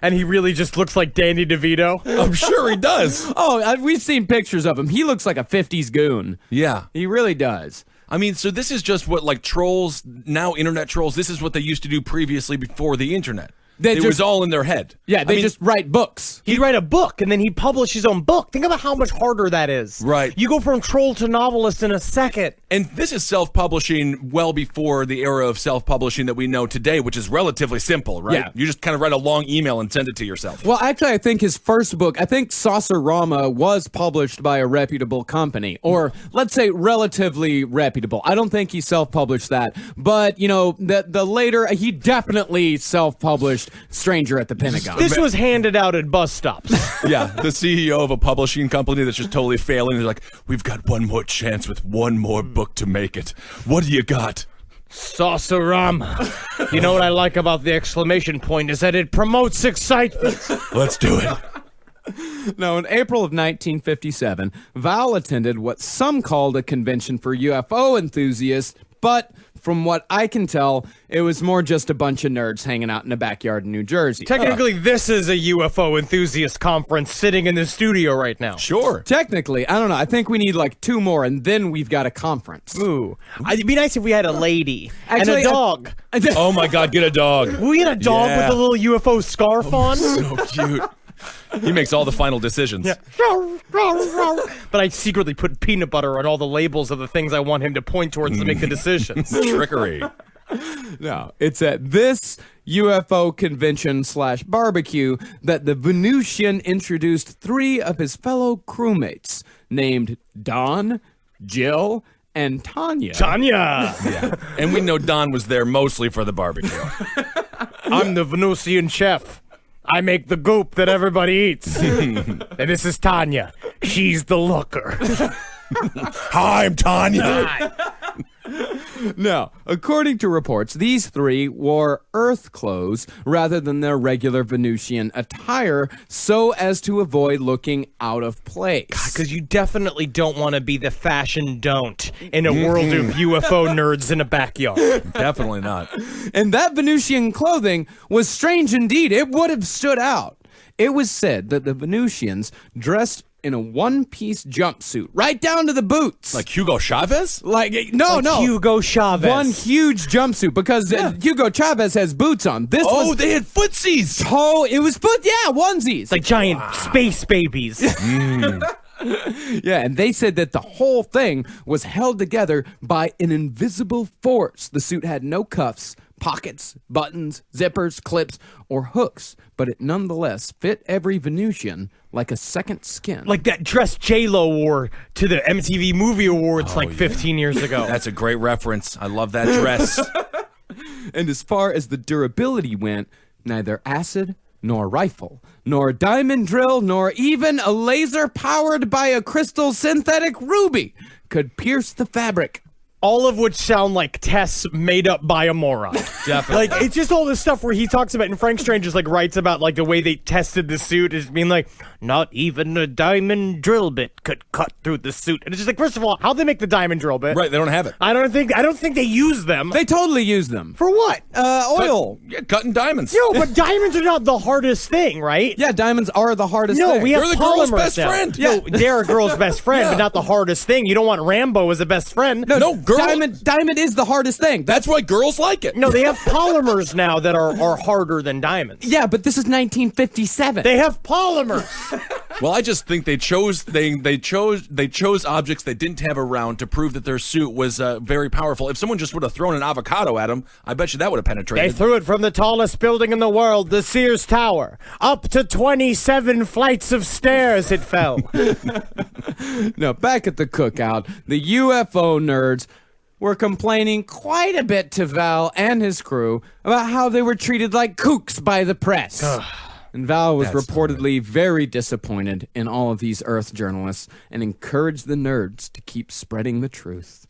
And he really just looks like Danny DeVito. I'm sure he does. We've seen pictures of him. He looks like a 50s goon. Yeah. He really does. I mean, so this is just what, like, trolls, now internet trolls, this is what they used to do previously before the internet. It was all in their head. Yeah, they just write books. He'd write a book, and then he'd publish his own book. Think about how much harder that is. Right. You go from troll to novelist in a second. And this is self-publishing well before the era of self-publishing that we know today, which is relatively simple, right? Yeah. You just kind of write a long email and send it to yourself. Well, actually, I think his first book, I think Saucerama, was published by a reputable company, or let's say relatively reputable. I don't think he self-published that, but, you know, the later, he definitely self-published Stranger at the Pentagon. This was handed out at bus stops. Yeah, the CEO of a publishing company that's just totally failing is like, we've got one more chance with one more book to make it. What do you got? Saucerama. You know what I like about the exclamation point is that it promotes excitement. Let's do it. Now, in April of 1957, Val attended what some called a convention for UFO enthusiasts, but from what I can tell, it was more just a bunch of nerds hanging out in a backyard in New Jersey. Technically, this is a UFO enthusiast conference sitting in the studio right now. Sure. Technically, I don't know. I think we need like 2 more, and then we've got a conference. Ooh. It'd be nice if we had a lady Actually, and a dog. Oh my God, get a dog. We had a dog Yeah. with a little UFO scarf on. So cute. He makes all the final decisions. Yeah. But I secretly put peanut butter on all the labels of the things I want him to point towards to make the decisions. Trickery. No, it's at this UFO convention / barbecue that the Venusian introduced 3 of his fellow crewmates named Don, Jill, and Tanya. Tanya! And we know Don was there mostly for the barbecue. I'm the Venusian chef. I make the goop that everybody eats. And this is Tanya. She's the looker. Hi, I'm Tanya. Now, according to reports, these 3 wore Earth clothes rather than their regular Venusian attire so as to avoid looking out of place. Because you definitely don't want to be the fashion don't in a world of UFO nerds in a backyard. Definitely not. And that Venusian clothing was strange indeed. It would have stood out. It was said that the Venusians dressed in a one-piece jumpsuit, right down to the boots. Like Hugo Chavez? No. Hugo Chavez. One huge jumpsuit, because Hugo Chavez has boots on. They had footsies. Oh, it was onesies. It's like giant space babies. Yeah, and they said that the whole thing was held together by an invisible force. The suit had no cuffs, pockets, buttons, zippers, clips, or hooks, but it nonetheless fit every Venusian like a second skin. Like that dress J-Lo wore to the MTV Movie Awards 15 years ago. That's a great reference. I love that dress. And as far as the durability went, neither acid nor rifle, nor diamond drill, nor even a laser powered by a crystal synthetic ruby could pierce the fabric. All of which sound like tests made up by a moron. Definitely. Like, it's just all this stuff where he talks about, and Frank Strange just writes about the way they tested the suit as being not even a diamond drill bit could cut through the suit. And it's just first of all, how'd they make the diamond drill bit? Right, they don't have it. I don't think they use them. They totally use them. For what? Oil. Cutting diamonds. No, but diamonds are not the hardest thing, right? Yeah, diamonds are the hardest thing. No, we have They're the polymers girl's best now. friend. No, they're a girl's best friend, but not the hardest thing. You don't want Rambo as a best friend. No, girl. Diamond is the hardest thing. That's why girls like it. No, they have polymers now that are harder than diamonds. Yeah, but this is 1957. They have polymers. Well, I just think they chose objects they didn't have around to prove that their suit was very powerful. If someone just would have thrown an avocado at them, I bet you that would have They penetrated. threw it from the tallest building in the world, the Sears Tower. Up to 27 flights of stairs it fell. No, back at the cookout, the UFO nerds were complaining quite a bit to Val and his crew about how they were treated like kooks by the press. And Val was reportedly very disappointed in all of these Earth journalists and encouraged the nerds to keep spreading the truth.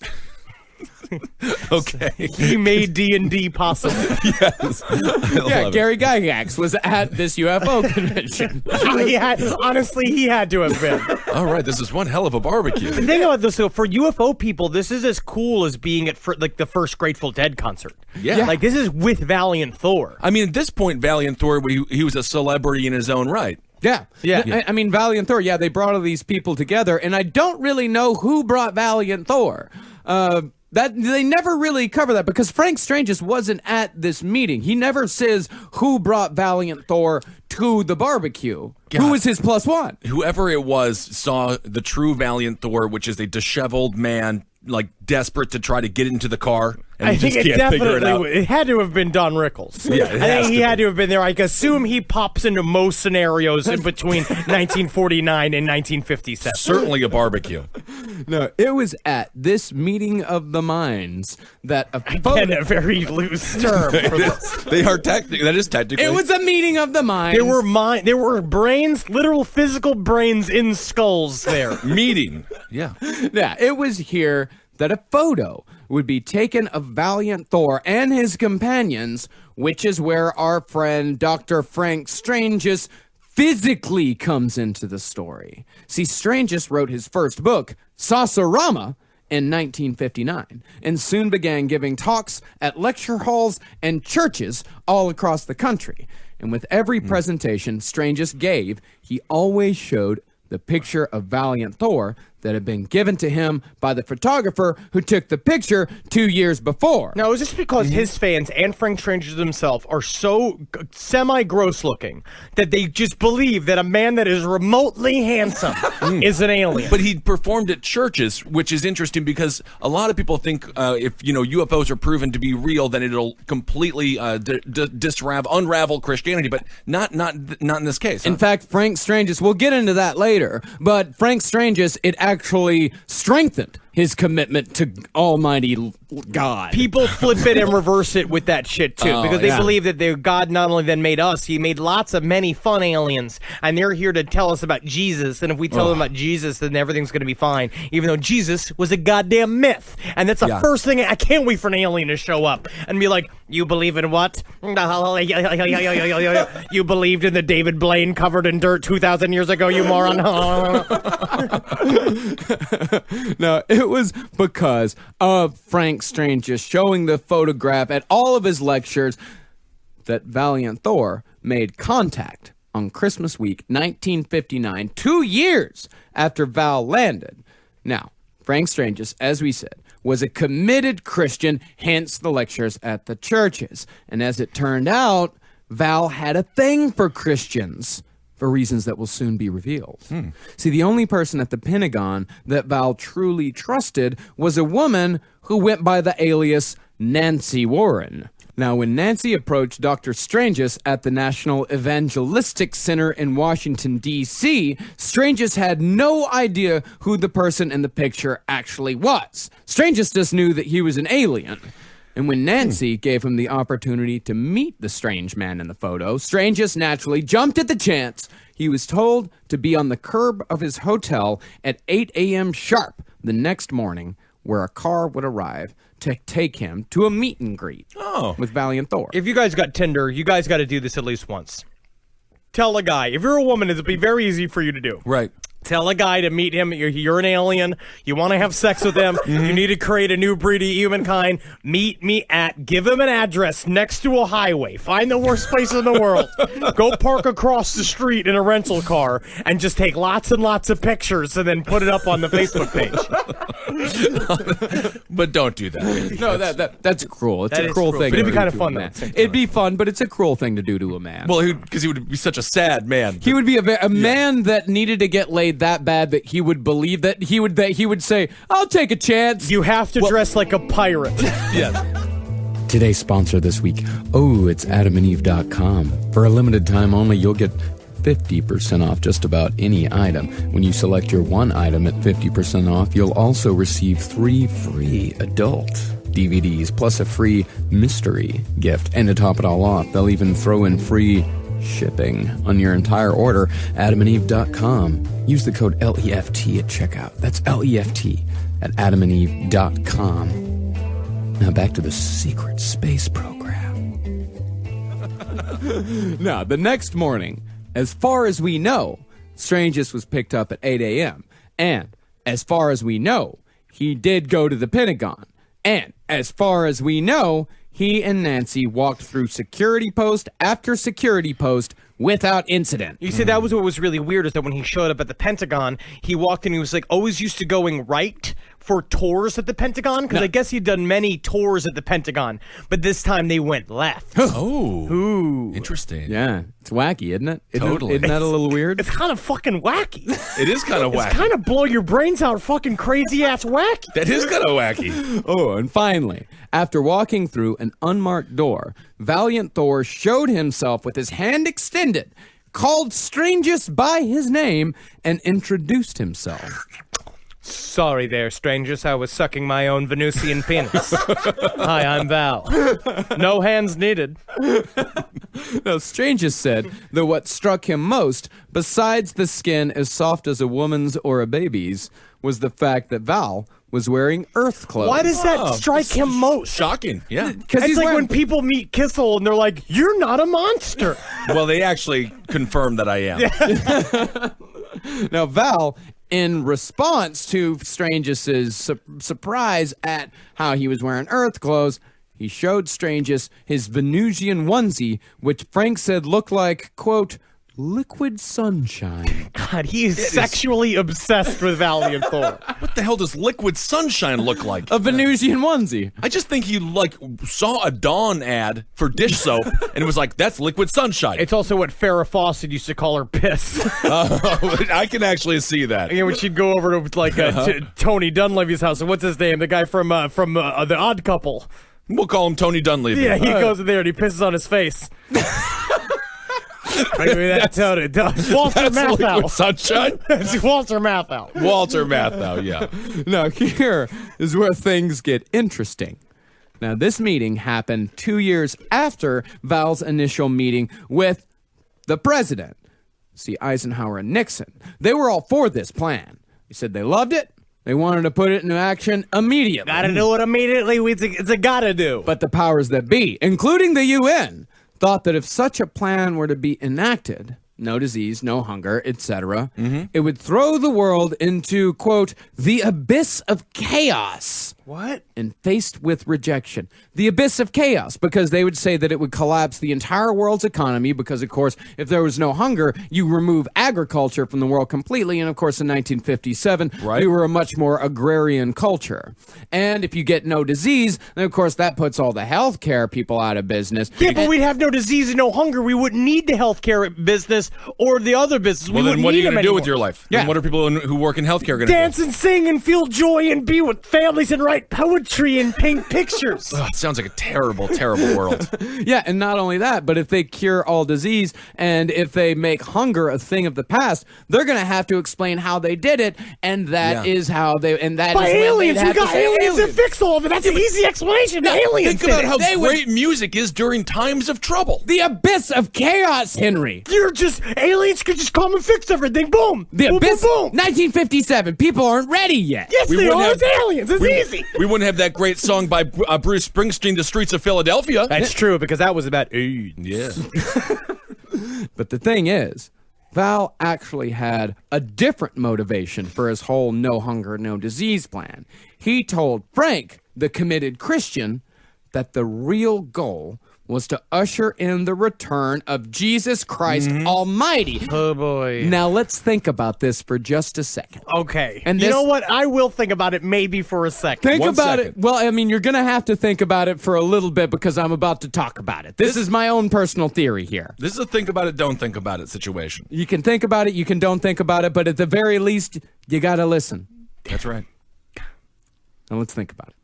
Okay. He made D&D possible. Yes. Yeah, Gary Gygax was at this UFO convention. He had to have been. All right, this is one hell of a barbecue. The thing about this, though, for UFO people, this is as cool as being at the first Grateful Dead concert. Yeah. This is with Valiant Thor. I mean, at this point, Valiant Thor, he was a celebrity in his own right. Yeah. I mean, Valiant Thor, they brought all these people together, and I don't really know who brought Valiant Thor. That they never really cover that because Frank Strange just wasn't at this meeting. He never says who brought Valiant Thor to the barbecue. God. Who was his plus one? Whoever it was saw the true Valiant Thor, which is a disheveled man, desperate to try to get into the car, and I he think just it can't figure it out. definitely it had to have been Don Rickles. Yeah, I think he had to have been there. I assume he pops into most scenarios in between 1949 and 1957. Certainly a barbecue. No, it was at this meeting of the minds that a Again, a very loose term for this. They are technically. That is technically. It was a meeting of the minds. There were brains, literal physical brains in skulls there. meeting. Yeah. Yeah, it was here that a photo would be taken of Valiant Thor and his companions, which is where our friend Dr. Frank Stranges physically comes into the story. See, Stranges wrote his first book, Saucerama, in 1959, and soon began giving talks at lecture halls and churches all across the country. And with every presentation Stranges gave, he always showed the picture of Valiant Thor that had been given to him by the photographer who took the picture 2 years before. Now, is this because his fans and Frank Strange himself are so semi-gross looking that they just believe that a man that is remotely handsome is an alien? But he performed at churches, which is interesting because a lot of people think if UFOs are proven to be real, then it'll completely unravel Christianity. But not in this case. In fact, Frank Strange's, we'll get into that later, but Frank Strange's, it actually strengthened his commitment to Almighty God. People flip it and reverse it with that shit too, because they believe that God not only then made us, he made many fun aliens, and they're here to tell us about Jesus. And if we tell them about Jesus, then everything's going to be fine, even though Jesus was a goddamn myth. And that's the first thing. I can't wait for an alien to show up and be like, "You believe in what? You believed in the David Blaine covered in dirt 2,000 years ago, you moron." No, it was because of Frank Strange just showing the photograph at all of his lectures that Valiant Thor made contact on Christmas week 1959, 2 years after Val landed. Now, Frank Strange, as we said, was a committed Christian, hence the lectures at the churches. And as it turned out, Val had a thing for Christians, for reasons that will soon be revealed. See, the only person at the Pentagon that Val truly trusted was a woman who went by the alias Nancy Warren. Now, when Nancy approached Dr. Strange's at the National Evangelistic Center in Washington, D.C., Strange's had no idea who the person in the picture actually was. Strange's just knew that he was an alien. And when Nancy gave him the opportunity to meet the strange man in the photo, Strange's naturally jumped at the chance. He was told to be on the curb of his hotel at 8 a.m. sharp the next morning, where a car would arrive to take him to a meet and greet with Valiant Thor. If you guys got Tinder, you guys got to do this at least once. Tell a guy. If you're a woman, it'll be very easy for you to do. Right. Tell a guy to meet him. You're an alien. You want to have sex with him. You need to create a new breed of humankind. Meet me at, give him an address next to a highway. Find the worst place in the world. Go park across the street in a rental car and just take lots and lots of pictures and then put it up on the Facebook page. But don't do that. No, that's cruel. It's a cruel thing. But it'd be to kind of do fun, to a though. man. It'd be fun, but it's a cruel thing to do to a man. Well, because he would be such a sad man. He would be a man that needed to get laid that bad that he would believe that he would say, "I'll take a chance." You have to dress like a pirate. Yes. Today's sponsor this week, it's adamandeve.com. For a limited time only, you'll get 50% off just about any item. When you select your one item at 50% off, you'll also receive 3 free adult DVDs plus a free mystery gift. And to top it all off, they'll even throw in free shipping on your entire order. adamandeve.com. Use the code LEFT at checkout. That's LEFT at adamandeve.com. Now back to the secret space program. Now, the next morning, as far as we know, Strange's was picked up at 8 a.m. And as far as we know, he did go to the Pentagon. And as far as we know, he and Nancy walked through security post after security post without incident. You see, that was what was really weird, is that when he showed up at the Pentagon, he walked in, he was like always used to going right for tours at the Pentagon, because I guess he'd done many tours at the Pentagon, but this time they went left. Ooh. Interesting. Yeah, it's wacky, isn't it? Totally. Isn't that a little weird? It's kind of fucking wacky. It is kind of wacky. It's kind of blow your brains out fucking crazy-ass wacky. That is kind of wacky. And finally, after walking through an unmarked door, Valiant Thor showed himself with his hand extended, called Strangest by his name, and introduced himself. Sorry there, strangers. I was sucking my own Venusian penis. Hi, I'm Val. No hands needed. Now, Strangest said that what struck him most, besides the skin as soft as a woman's or a baby's, was the fact that Val was wearing Earth clothes. Why does that strike him most? Shocking. Yeah. It's like when people meet Kissel and they're like, "You're not a monster." Well, they actually confirmed that I am. Now, Val, in response to Strangest's surprise at how he was wearing Earth clothes, he showed Strangest his Venusian onesie, which Frank said looked like, quote, liquid sunshine. God, he is sexually obsessed with Valiant Thor. What the hell does liquid sunshine look like? A Venusian onesie. I just think he saw a Dawn ad for dish soap and it was like, that's liquid sunshine. It's also what Farrah Fawcett used to call her piss. I can actually see that. When she'd go over to Tony Dunleavy's house, and what's his name? The guy from The Odd Couple. We'll call him Tony Dunleavy. Yeah, he goes in there and he pisses on his face. I mean, that's Walter That's liquid Matthau. sunshine? It's Walter Matthau. Walter Matthau, yeah. Now, here is where things get interesting. Now, this meeting happened 2 years after Val's initial meeting with the president. See, Eisenhower and Nixon. They were all for this plan. They said they loved it. They wanted to put it into action immediately. Gotta do it immediately. It's a gotta do. But the powers that be, including the UN, thought that if such a plan were to be enacted, no disease, no hunger, etc., it would throw the world into, quote, the abyss of chaos. What? And faced with rejection. The abyss of chaos, because they would say that it would collapse the entire world's economy because, of course, if there was no hunger, you remove agriculture from the world completely. And, of course, in 1957, we were a much more agrarian culture. And if you get no disease, then, of course, that puts all the healthcare people out of business. Yeah, but we'd have no disease and no hunger. We wouldn't need the healthcare business or the other business. Well, then what are you going to do with your life? Yeah. And what are people who work in healthcare going to do? Dance and sing and feel joy and be with families and write poetry and paint pictures. It sounds like a terrible, terrible world. Yeah, and not only that, but if they cure all disease and if they make hunger a thing of the past, they're going to have to explain how they did it, and that is how they, and that By is when aliens, they'd have we to got say aliens that fix all of it. That's an easy explanation. Aliens Think about did how it. great music is during times of trouble. The abyss of chaos, Henry. Aliens could just come and fix everything. Boom. The boom, abyss. boom, boom. 1957. People aren't ready yet. Yes, they wouldn't are. have- It's aliens. It's easy. We wouldn't have that great song by Bruce Springsteen, The Streets of Philadelphia. That's true, because that was about AIDS. Yeah. But the thing is, Val actually had a different motivation for his whole no hunger, no disease plan. He told Frank, the committed Christian, that the real goal was to usher in the return of Jesus Christ Almighty. Oh, boy. Now let's think about this for just a second. Okay. And you this- know what? I will think about it maybe for a second. Think One about second. it. Well, I mean, you're going to have to think about it for a little bit because I'm about to talk about it. This is my own personal theory here. This is a think about it, don't think about it situation. You can think about it, you can don't think about it, but at the very least, you got to listen. That's right. Now let's think about it.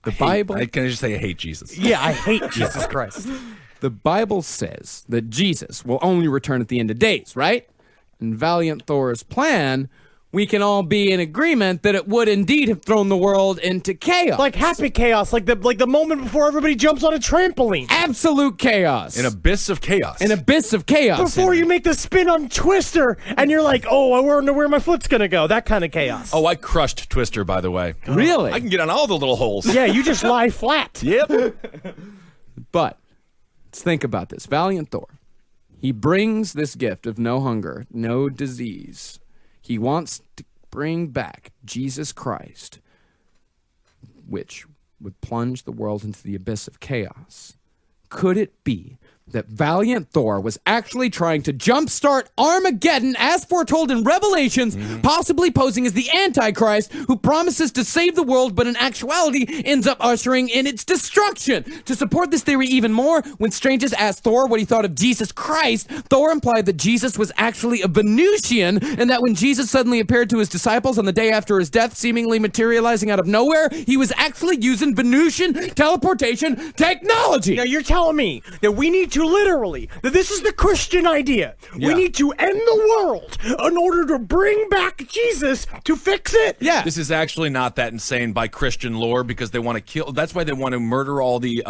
The Bible. Can I just say I hate Jesus? Yeah, I hate Jesus Christ. The Bible says that Jesus will only return at the end of days, right? In Valiant Thor's plan, we can all be in agreement that it would indeed have thrown the world into chaos. Like happy chaos, like the moment before everybody jumps on a trampoline. absolute chaos. An abyss of chaos. An abyss of chaos. Before you make the spin on Twister, and you're like, oh, I wonder where my foot's gonna go. That kind of chaos. Oh, I crushed Twister, by the way. Really? I can get on all the little holes. Yeah, you just lie flat. Yep. But let's think about this. Valiant Thor. He brings this gift of no hunger, no disease. He wants to bring back Jesus Christ, which would plunge the world into the abyss of chaos. Could it be that Valiant Thor was actually trying to jumpstart Armageddon as foretold in Revelations, possibly posing as the Antichrist who promises to save the world but in actuality ends up ushering in its destruction? To support this theory even more, when strangers asked Thor what he thought of Jesus Christ, Thor implied that Jesus was actually a Venusian and that when Jesus suddenly appeared to his disciples on the day after his death, seemingly materializing out of nowhere, he was actually using Venusian teleportation technology. Now you're telling me that we need to literally, that this is the Christian idea. Yeah. We need to end the world in order to bring back Jesus to fix it. Yeah. This is actually not that insane by Christian lore because they want to kill. That's why they want to murder all the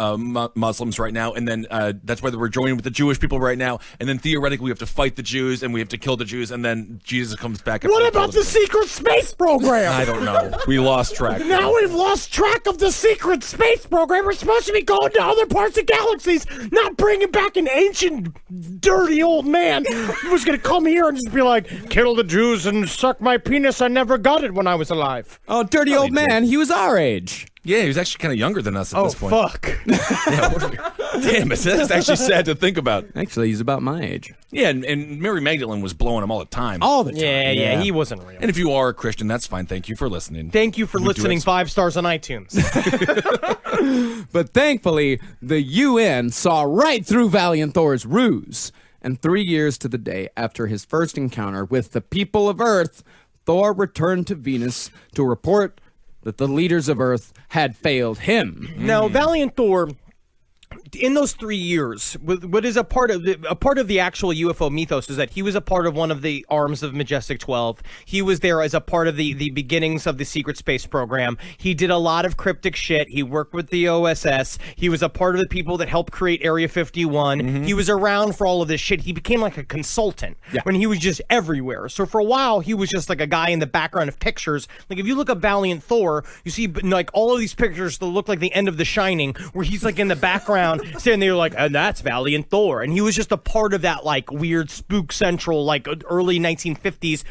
Muslims right now. And then that's why we're joining with the Jewish people right now. And then theoretically we have to fight the Jews and we have to kill the Jews. And then Jesus comes back. What about the secret space program? I don't know. We lost track. Now we've lost track of the secret space program. We're supposed to be going to other parts of galaxies, not bringing back an ancient, dirty old man who's going to come here and just be like, kill the Jews and suck my penis. I never got it when I was alive. Oh, dirty old man, he was our age. Yeah, he was actually kind of younger than us at this point. Fuck. Damn it, that's actually sad to think about. Actually, he's about my age. Yeah, and Mary Magdalene was blowing him all the time. All the time. Yeah, he wasn't real. And if you are a Christian, that's fine. Thank you for listening. Thank you for listening. 5 stars on iTunes. But thankfully, the UN saw right through Valiant Thor's ruse. And 3 years to the day after his first encounter with the people of Earth, Thor returned to Venus to report that the leaders of Earth had failed him. Now, Valiant Thor, in those 3 years, what is a part of the actual UFO mythos is that he was a part of one of the arms of Majestic 12. He was there as a part of the beginnings of the secret space program. He did a lot of cryptic shit. He worked with the OSS. He was a part of the people that helped create Area 51. He was around for all of this shit. He became like a consultant when he was just everywhere. So for a while, he was just like a guy in the background of pictures. Like if you look up Valiant Thor, you see like all of these pictures that look like the end of The Shining, where he's like in the background standing there like, and that's Valiant Thor. And he was just a part of that like weird spook central, like early 1950s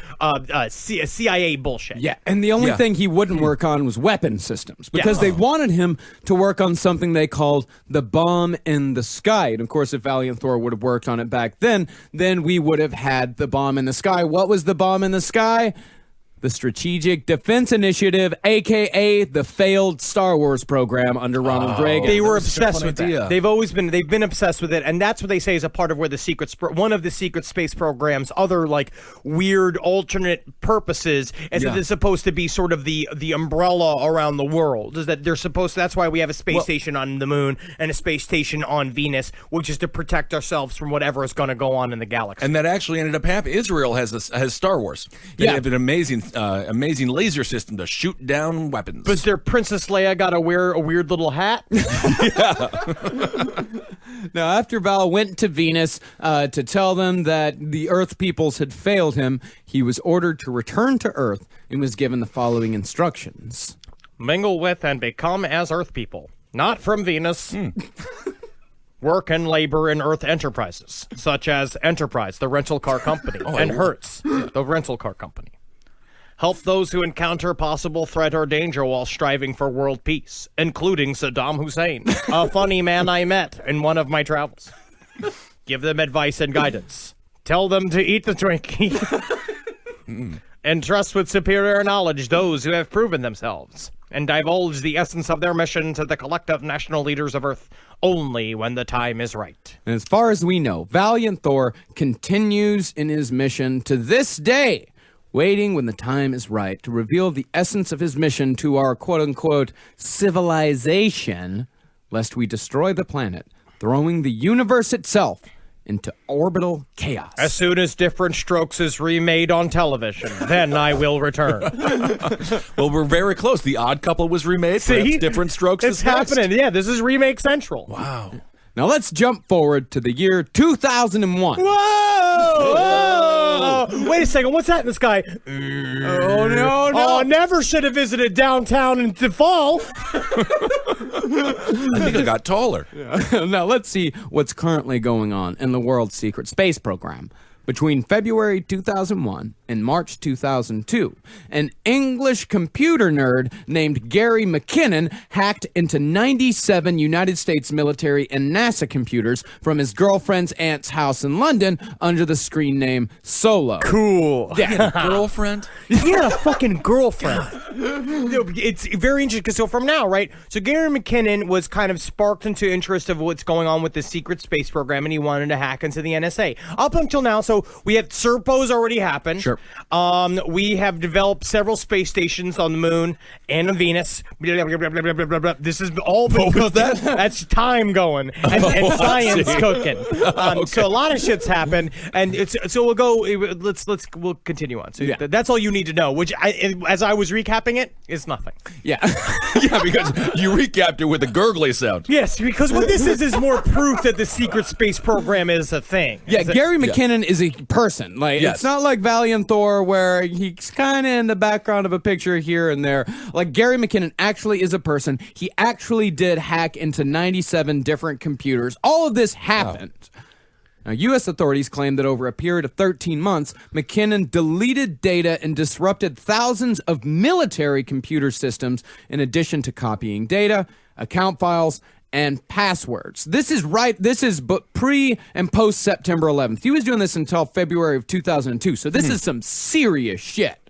CIA bullshit. Yeah, and the only thing he wouldn't work on was weapon systems because they wanted him to work on something they called the bomb in the sky. And of course, if Valiant Thor would have worked on it back then we would have had the bomb in the sky. What was the bomb in the sky? The Strategic Defense Initiative, a.k.a. the failed Star Wars program under Ronald Reagan. They were obsessed with that. They've been obsessed with it, and that's what they say is a part of where one of the secret space programs, other like weird alternate purposes, is that it's supposed to be sort of the umbrella around the world. Is that they're supposed to, that's why we have a space station on the moon and a space station on Venus, which is to protect ourselves from whatever is going to go on in the galaxy. And that actually ended up happening. Israel has Star Wars. They have an amazing laser system to shoot down weapons. But their Princess Leia got to wear a weird little hat? Now, after Val went to Venus to tell them that the Earth peoples had failed him, he was ordered to return to Earth and was given the following instructions. Mingle with and become as Earth people, not from Venus. Work and labor in Earth enterprises, such as Enterprise, the rental car company, and Hertz, the rental car company. Help those who encounter possible threat or danger while striving for world peace, including Saddam Hussein, a funny man I met in one of my travels. Give them advice and guidance. Tell them to eat the Twinkie. Entrust with superior knowledge those who have proven themselves, and divulge the essence of their mission to the collective national leaders of Earth only when the time is right. And as far as we know, Valiant Thor continues in his mission to this day, waiting when the time is right to reveal the essence of his mission to our quote-unquote civilization, lest we destroy the planet, throwing the universe itself into orbital chaos. As soon as Different Strokes is remade on television, then I will return. Well, we're very close. The Odd Couple was remade. See? Different Strokes It's is next. happening. Yeah, this is Remake Central. Wow. Now let's jump forward to the year 2001. Whoa! Wait a second. What's that in the sky? Oh, no. Oh, never should have visited downtown in the fall. I think I got taller. Now let's see what's currently going on in the world's secret space program. Between February 2001 and March 2002, an English computer nerd named Gary McKinnon hacked into 97 United States military and NASA computers from his girlfriend's aunt's house in London under the screen name Solo. Cool. Yeah, girlfriend? He had a fucking girlfriend. It's very interesting because so from now, right? So Gary McKinnon was kind of sparked into interest of what's going on with the secret space program, and he wanted to hack into the NSA. Up until now, so we have Serpo's already happened. Sure. We have developed several space stations on the moon and on Venus. This is all been What was that? That's time going and science cooking. So a lot of shit's happened, and so we'll go. We'll continue on. So that's all you need to know. Which, as I was recapping it, is nothing. Yeah. Yeah, because you recapped it with a gurgly sound. Yes, because what this is more proof that the secret space program is a thing. Yeah, Gary McKinnon is a person. Like, it's not like Valiant Thor where he's kind of in the background of a picture here and there. Like, Gary McKinnon actually is a person. He actually did hack into 97 different computers. All of this happened Now, U.S. authorities claim that over a period of 13 months, McKinnon deleted data and disrupted thousands of military computer systems in addition to copying data, account files, and passwords. This is pre and post September 11th. He was doing this until February of 2002, so this is some serious shit.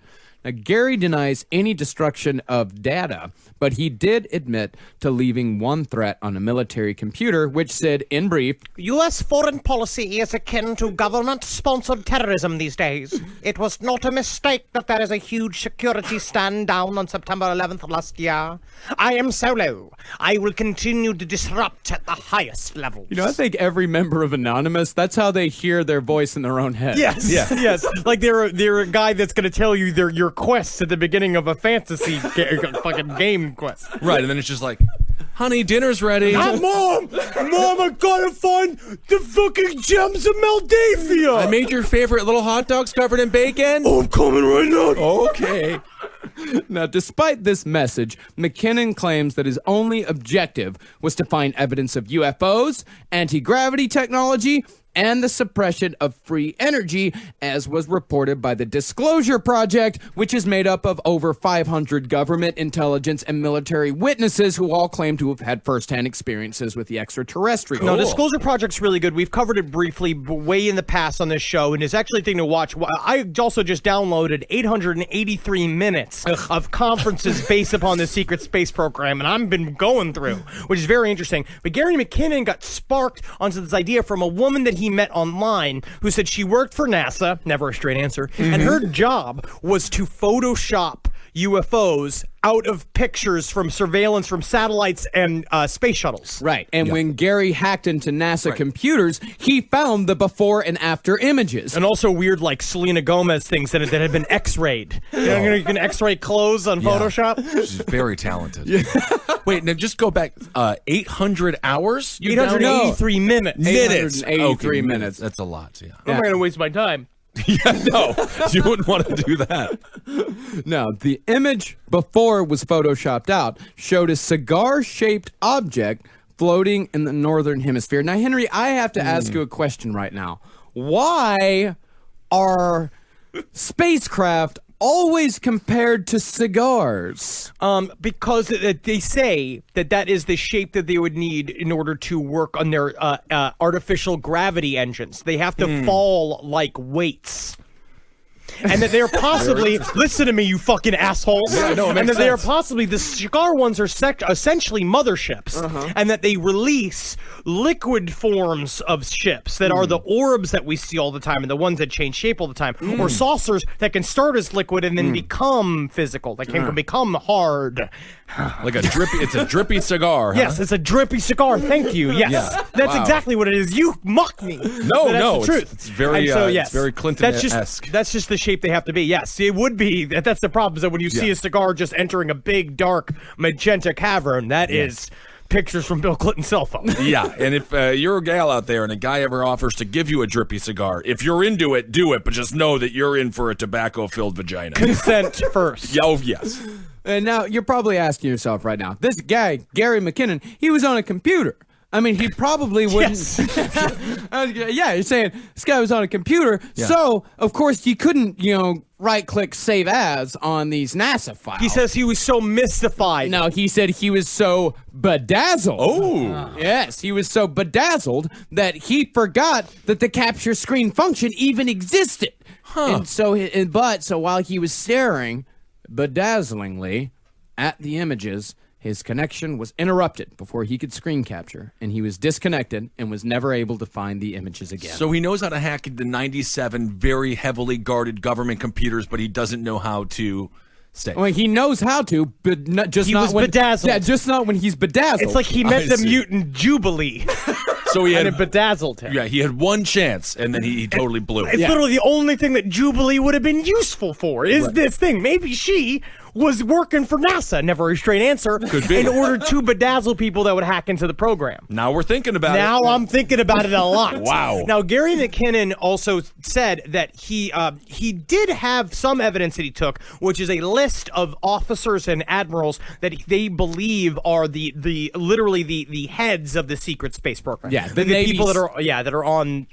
Now, Gary denies any destruction of data, but he did admit to leaving one threat on a military computer, which said, in brief, U.S. foreign policy is akin to government-sponsored terrorism these days. It was not a mistake that there is a huge security stand down on September 11th last year. I am solo. I will continue to disrupt at the highest levels. I think every member of Anonymous, that's how they hear their voice in their own head. Yes, yes. Like they're a guy that's going to tell you your quests at the beginning of a fantasy fucking game quest. Right, and then it's just like, honey, dinner's ready. Mom, I gotta find the fucking gems of Moldavia. I made your favorite little hot dogs covered in bacon. Oh, I'm coming right now. Okay. Now, despite this message, McKinnon claims that his only objective was to find evidence of UFOs, anti-gravity technology, and the suppression of free energy, as was reported by the Disclosure Project, which is made up of over 500 government, intelligence, and military witnesses who all claim to have had firsthand experiences with the extraterrestrial. No, Disclosure Project's really good. We've covered it briefly way in the past on this show, and it's actually a thing to watch. I also just downloaded 883 minutes of conferences based upon the secret space program, and I've been going through, which is very interesting. But Gary McKinnon got sparked onto this idea from a woman that he met online who said she worked for NASA, never a straight answer, and her job was to Photoshop UFOs out of pictures from surveillance from satellites and space shuttles. Right, and when Gary hacked into NASA computers, he found the before and after images. And also weird, like, Selena Gomez things that had been X-rayed. You can X-ray clothes on Photoshop. She's very talented. Wait, now just go back 800 hours? 883 minutes. 883 minutes. That's a lot, yeah. I'm not going to waste my time. Yeah, no, you wouldn't want to do that. Now, the image before it was photoshopped out showed a cigar-shaped object floating in the northern hemisphere. Now, Henry, I have to ask you a question right now. Why are spacecraft always compared to cigars? Because they say that is the shape that they would need in order to work on their artificial gravity engines. They have to fall like weights. And that they're possibly, listen to me, you fucking assholes. Yeah, no, it makes and that they are sense. possibly, the cigar ones are essentially motherships. And that they release liquid forms of ships that are the orbs that we see all the time and the ones that change shape all the time. Or saucers that can start as liquid and then become physical. That can become hard. Like it's a drippy cigar, huh? Yes, it's a drippy cigar. Thank you. Yes. Yeah. That's Wow. exactly what it is. You mock me. No, But that's no, the truth. it's very, And so, it's very Clinton-esque. That's just the shape they have to be. Yes, it would be. That's the problem, is that when you see a cigar just entering a big, dark, magenta cavern, that is pictures from Bill Clinton's cell phone. Yeah, and if you're a gal out there and a guy ever offers to give you a drippy cigar, if you're into it, do it, but just know that you're in for a tobacco-filled vagina. Consent first. Oh, yes. And now you're probably asking yourself right now, this guy, Gary McKinnon, he was on a computer. I mean, he probably wouldn't. Yeah, you're saying this guy was on a computer, so of course you couldn't, right-click save as on these NASA files. He says he was so mystified. No, he said he was so bedazzled. Oh. Yes, he was so bedazzled that he forgot that the capture screen function even existed. And so, so while he was staring bedazzlingly at the images, his connection was interrupted before he could screen capture, and he was disconnected and was never able to find the images again. So he knows how to hack into 97 very heavily guarded government computers, but he doesn't know how to stay. Well, he knows how to, but He was bedazzled. Yeah, just not when he's bedazzled. It's like he met the see. mutant Jubilee. So he and had it bedazzled him. he had one chance, and then he totally blew it. It's literally the only thing that Jubilee would have been useful for is this thing. Maybe she was working for NASA. Never a straight answer. Could be. In order to bedazzle people that would hack into the program. Now we're thinking about it. Now I'm thinking about it a lot. Wow. Now Gary McKinnon also said that he did have some evidence that he took, which is a list of officers and admirals that they believe are literally the heads of the secret space program. Yeah, the people that are on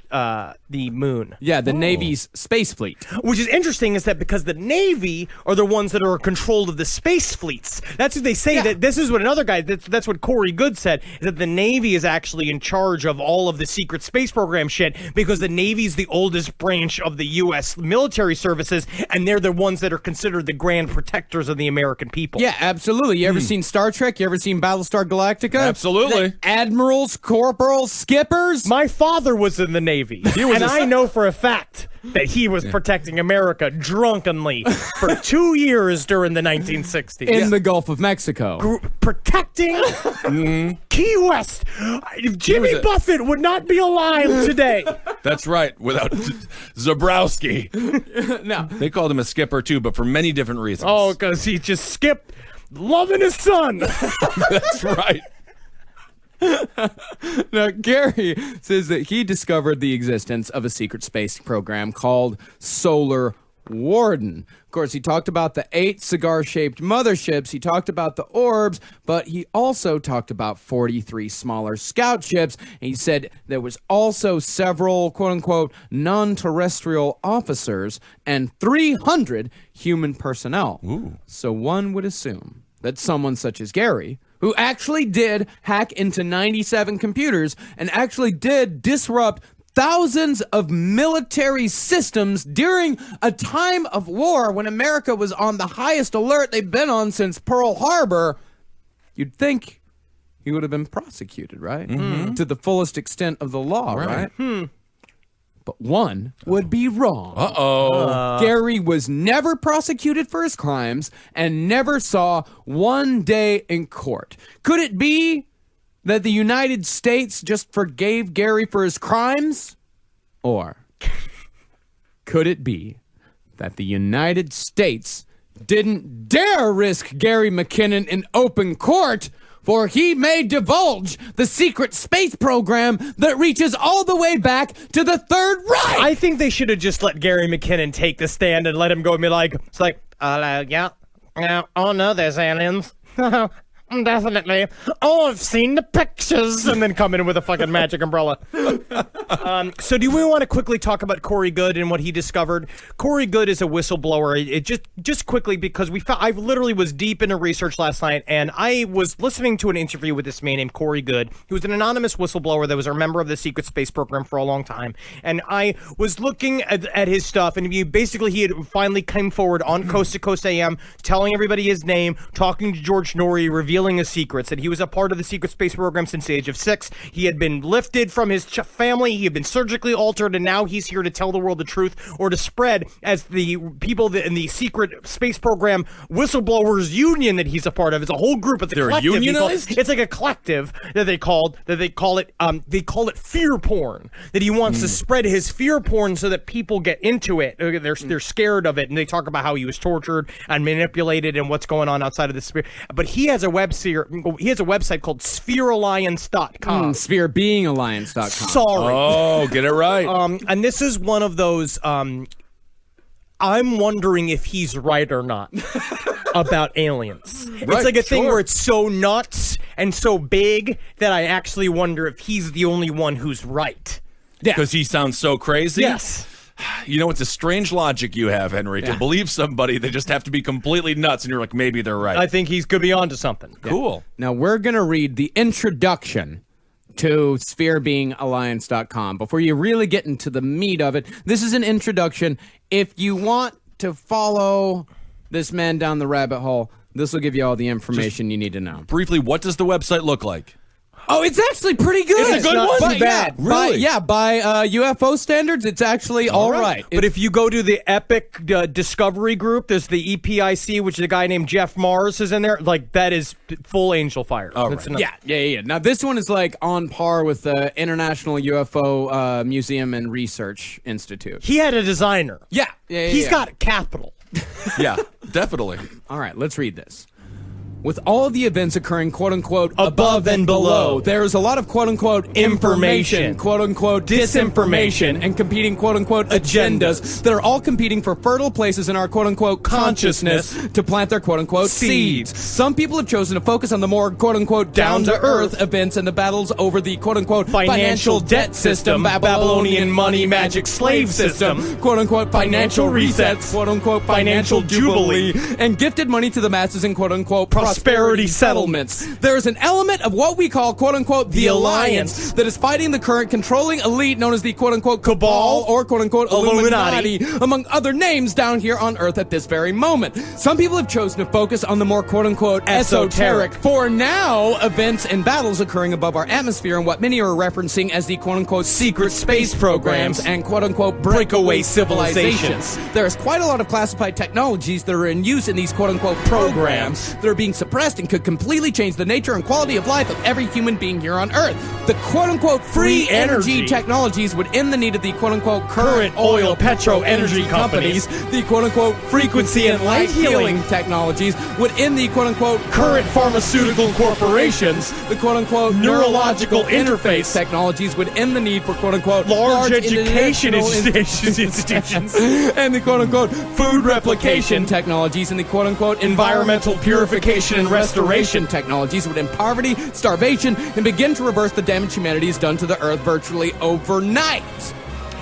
the moon. Yeah, the Navy's space fleet. Which is interesting is that because the Navy are the ones that are in control of the space fleets. That's what they say. That this is what another guy, that's what Corey Good said, is that the Navy is actually in charge of all of the secret space program shit because the Navy is the oldest branch of the U.S. military services, and they're the ones that are considered the grand protectors of the American people. Yeah, absolutely. You ever seen Star Trek? You ever seen Battlestar Galactica? Absolutely. The admirals, corporals, skippers? My father was in the Navy, and I know for a fact that he was protecting America drunkenly for 2 years during the 1960s. In the Gulf of Mexico. Protecting Key West. Jimmy Buffett would not be alive today. That's right. Without Zabrowski. No. They called him a skipper too, but for many different reasons. Oh, because he just skipped loving his son. That's right. Now, Gary says that he discovered the existence of a secret space program called Solar Warden. Of course, he talked about the 8 cigar-shaped motherships, he talked about the orbs, but he also talked about 43 smaller scout ships, and he said there was also several, quote-unquote, non-terrestrial officers and 300 human personnel. Ooh. So one would assume that someone such as Gary, who actually did hack into 97 computers and actually did disrupt thousands of military systems during a time of war when America was on the highest alert they've been on since Pearl Harbor, you'd think he would have been prosecuted, right? Mm-hmm. To the fullest extent of the law, right? But one would be wrong. Gary was never prosecuted for his crimes and never saw one day in court. Could it be that the United States just forgave Gary for his crimes? Or could it be that the United States didn't dare risk Gary McKinnon in open court, for he may divulge the secret space program that reaches all the way back to the Third Reich? I think they should have just let Gary McKinnon take the stand and let him go and be like, yeah, oh no, there's aliens. Definitely. Oh, I've seen the pictures. And then come in with a fucking magic umbrella. So do we want to quickly talk about Corey Good and what he discovered? Corey Good is a whistleblower. It just quickly, because I literally was deep into research last night, and I was listening to an interview with this man named Corey Good, who was an anonymous whistleblower that was a member of the secret space program for a long time. And I was looking at his stuff, and he had finally come forward on Coast to Coast AM, telling everybody his name, talking to George Norrie, revealing his secrets, that he was a part of the secret space program since the age of 6. He had been lifted from his family, he had been surgically altered, and now he's here to tell the world the truth, or to spread, as the people in the secret space program whistleblowers union that he's a part of. It's a whole group. It's a collective. Unionized? It's like a collective they call it fear porn, that he wants to spread his fear porn so that people get into it. They're scared of it, and they talk about how he was tortured and manipulated and what's going on outside of the sphere. But he has a website called spherealliance.com. Spherebeingalliance.com. Sorry. Oh, get it right. And this is one of those, I'm wondering if he's right or not about aliens. Right, it's like a thing sure. where it's so nuts and so big that I actually wonder if he's the only one who's right. Yeah. Because he sounds so crazy? Yes. You know, it's a strange logic you have, Henry, to believe somebody. They just have to be completely nuts, and you're like, maybe they're right. I think he could be onto something. Cool. Now, we're going to read the introduction to spherebeingalliance.com before you really get into the meat of it. This is an introduction. If you want to follow this man down the rabbit hole, this will give you all the information you need to know. Briefly, what does the website look like? Oh, it's actually pretty good. It's a good one? But, Too bad. Yeah, Really? by UFO standards, it's actually all right. But if you go to the Epic Discovery group, there's the EPIC, which is a guy named Jeff Mars is in there. Like, that is full angel fire. All That's right. Yeah. Now, this one is like on par with the International UFO Museum and Research Institute. He had a designer. Yeah. He's got capital. Yeah, definitely. All right, let's read this. With all of the events occurring, quote-unquote, above and below, there is a lot of, quote-unquote, information, quote-unquote, disinformation, and competing, quote-unquote, agendas that are all competing for fertile places in our, quote-unquote, consciousness to plant their, quote-unquote, seeds. Some people have chosen to focus on the more, quote-unquote, down-to-earth events and the battles over the, quote-unquote, financial debt system, Babylonian money magic slave system, quote-unquote, financial resets, quote-unquote, financial jubilee, and gifted money to the masses in, quote-unquote, prosperity settlements. There is an element of what we call, quote-unquote, the alliance that is fighting the current controlling elite known as the, quote-unquote, cabal or, quote-unquote, Illuminati, among other names down here on Earth at this very moment. Some people have chosen to focus on the more, quote-unquote, esoteric, for now, events and battles occurring above our atmosphere and what many are referencing as the, quote-unquote, secret space programs and, quote-unquote, breakaway civilizations. There is quite a lot of classified technologies that are in use in these, quote-unquote, programs that are being suppressed and could completely change the nature and quality of life of every human being here on Earth. The quote-unquote free energy technologies would end the need of the quote-unquote current oil petro energy companies. The quote-unquote frequency and light healing technologies would end the quote-unquote current pharmaceutical corporations. The quote-unquote neurological interface technologies would end the need for quote-unquote large education institutions. And the quote-unquote food replication technologies and the quote-unquote environmental purification and restoration technologies would end poverty, starvation, and begin to reverse the damage humanity has done to the Earth virtually overnight.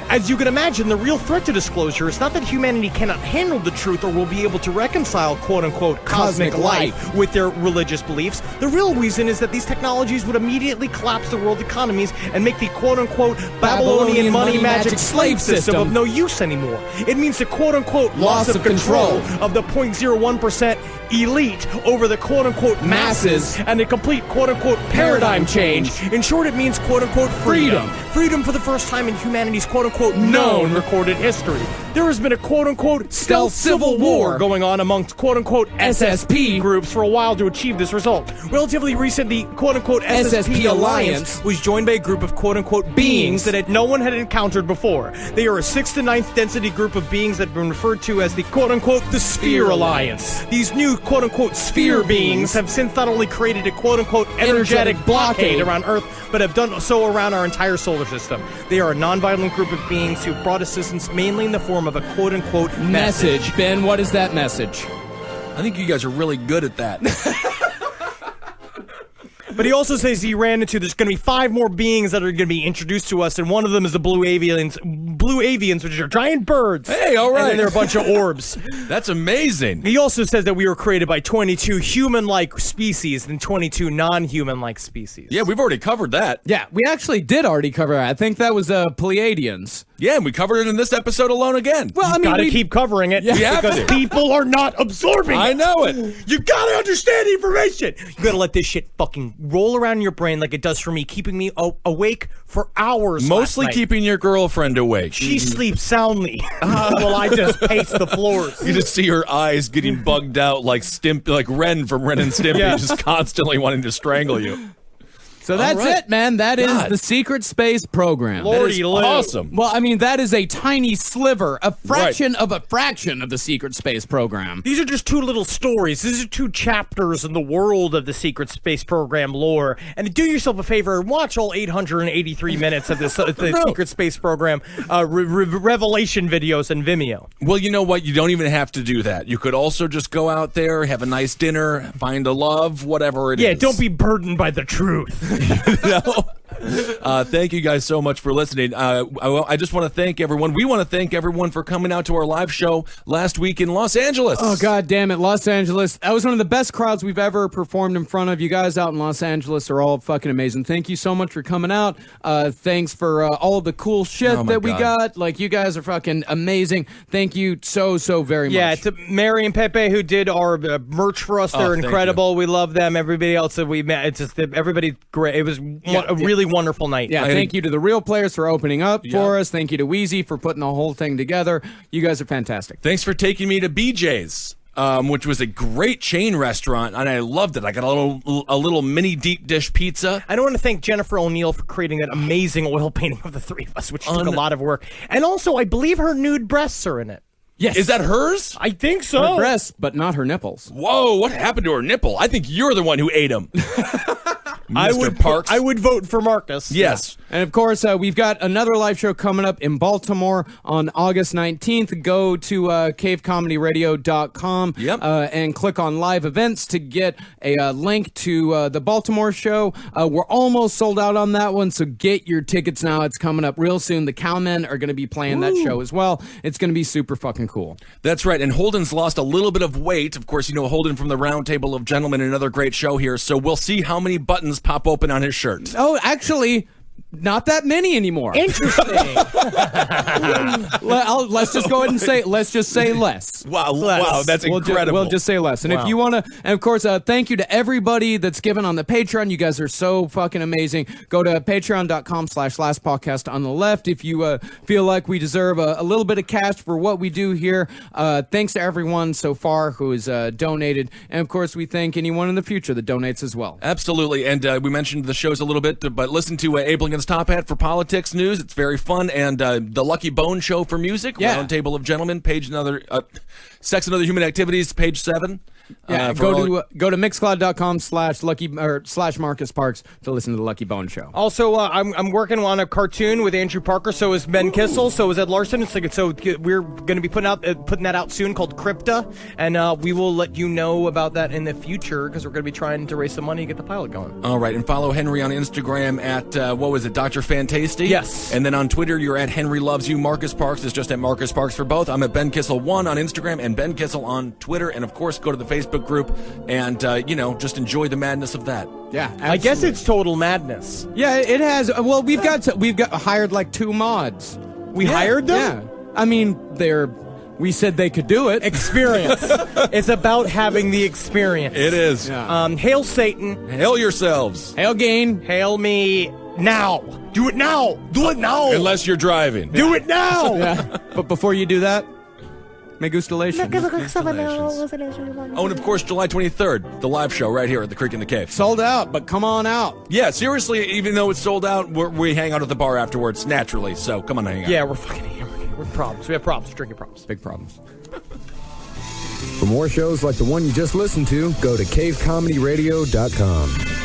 As you can imagine, the real threat to disclosure is not that humanity cannot handle the truth or will be able to reconcile quote-unquote cosmic life with their religious beliefs. The real reason is that these technologies would immediately collapse the world economies and make the quote-unquote Babylonian money magic slave system of no use anymore. It means the quote-unquote loss of control of the 0.01% elite over the quote-unquote masses and a complete quote-unquote paradigm change. In short, it means quote-unquote freedom. Freedom for the first time in humanity's quote-unquote known recorded history. There has been a quote-unquote stealth civil war going on amongst quote-unquote SSP groups for a while to achieve this result. Relatively recently, quote-unquote SSP Alliance was joined by a group of quote-unquote beings that no one had encountered before. They are a 6th to 9th density group of beings that have been referred to as the quote-unquote the Sphere Alliance. These new quote-unquote sphere beings have since not only created a quote-unquote energetic blockade around Earth, but have done so around our entire solar system. They are a non-violent group of beings who brought assistance mainly in the form of a quote-unquote message. Ben, what is that message? I think you guys are really good at that. But he also says he ran into there's going to be 5 more beings that are going to be introduced to us, and one of them is the blue avians, which are giant birds. Hey, all right. And then they're a bunch of orbs. That's amazing. He also says that we were created by 22 human-like species and 22 non-human-like species. Yeah, we've already covered that. Yeah, we actually did already cover that. I think that was Pleiadians. Yeah, and we covered it in this episode alone again. Well, I mean, gotta keep covering it because people are not absorbing it. I know it. You gotta understand the information. You gotta let this shit fucking roll around in your brain like it does for me, keeping me awake for hours. Mostly keeping your girlfriend awake. She sleeps soundly while I just pace the floors. You just see her eyes getting bugged out like Ren from Ren and Stimpy, just constantly wanting to strangle you. So that's it, man. That is the secret space program. Lordy, awesome. Well, I mean, that is a tiny sliver, a fraction of a fraction of the secret space program. These are just 2 little stories. These are 2 chapters in the world of the secret space program lore. And do yourself a favor and watch all 883 minutes of this the secret space program revelation videos in Vimeo. Well, you know what? You don't even have to do that. You could also just go out there, have a nice dinner, find a love, whatever it is. Yeah, don't be burdened by the truth. Thank you guys so much for listening. I just want to thank everyone. We want to thank everyone for coming out to our live show last week in Los Angeles. Oh, God damn it. Los Angeles. That was one of the best crowds we've ever performed in front of. You guys out in Los Angeles are all fucking amazing. Thank you so much for coming out. Thanks for all of the cool shit that we got. Like, you guys are fucking amazing. Thank you so very much. Yeah, to Mary and Pepe who did our merch for us. They're incredible. We love them. Everybody else that we met, it's just everybody's great. It was a really wonderful night. Yeah, thank you to the Real Players for opening up for us. Thank you to Wheezy for putting the whole thing together. You guys are fantastic. Thanks for taking me to BJ's, which was a great chain restaurant, and I loved it. I got a little mini deep dish pizza. I want to thank Jennifer O'Neill for creating that amazing oil painting of the 3 of us, which took a lot of work. And also, I believe her nude breasts are in it. Yes. Is that hers? I think so. Her breasts, but not her nipples. Whoa, what happened to her nipple? I think you're the one who ate them. Mr. Parks. I would vote for Marcus. Yes. And of course, we've got another live show coming up in Baltimore on August 19th. Go to cavecomedyradio.com and click on live events to get a link to the Baltimore show. We're almost sold out on that one, so get your tickets now. It's coming up real soon. The Cowmen are going to be playing that show as well. It's going to be super fucking cool. That's right. And Holden's lost a little bit of weight. Of course, you know Holden from the Round Table of Gentlemen, another great show here. So we'll see how many buttons pop open on his shirt. Oh, actually, not that many anymore. Interesting. Let's just go ahead and say, let's just say less. Wow, that's incredible. We'll just say less. And if you want to, and of course, thank you to everybody that's given on the Patreon. You guys are so fucking amazing. Go to patreon.com/lastpodcast on the left if you feel like we deserve a little bit of cash for what we do here. Thanks to everyone so far who has donated. And of course, we thank anyone in the future that donates as well. Absolutely. And we mentioned the shows a little bit, but listen to Abel Lincoln's Top Hat for politics news. It's very fun. And the Lucky Bone Show for music. Round Table of Gentlemen, page another Sex and Other Human Activities, page 7. Yeah, go to mixcloud.com/Marcus Parks to listen to the Lucky Bone Show. Also, I'm working on a cartoon with Andrew Parker. So is Ben Kissel. So is Ed Larson. So we're going to be putting that out soon, called Crypta, and we will let you know about that in the future because we're going to be trying to raise some money to get the pilot going. All right, and follow Henry on Instagram at Dr. Fantasty. Yes. And then on Twitter, you're at Henry Loves You. Marcus Parks is just at Marcus Parks for both. I'm at Ben Kissel 1 on Instagram and Ben Kissel on Twitter, and of course, go to the Facebook group and just enjoy the madness of that. Yeah, absolutely. I guess it's total madness. Yeah, it has. Well, we've got hired like 2 mods. We hired them? Yeah. I mean, we said they could do it. Experience. It's about having the experience. It is. Yeah. Hail Satan. Hail yourselves. Hail Gain. Hail me now. Do it now. Do it now. Unless you're driving. Do it now. Yeah. But before you do that, me gustulation. Oh, and of course, July 23rd, the live show right here at the Creek in the Cave. Sold out, but come on out. Yeah, seriously, even though it's sold out, we hang out at the bar afterwards naturally, so come on, hang out. Yeah, we're fucking here. We're problems. We have problems. Drinking problems. Big problems. For more shows like the one you just listened to, go to cavecomedyradio.com.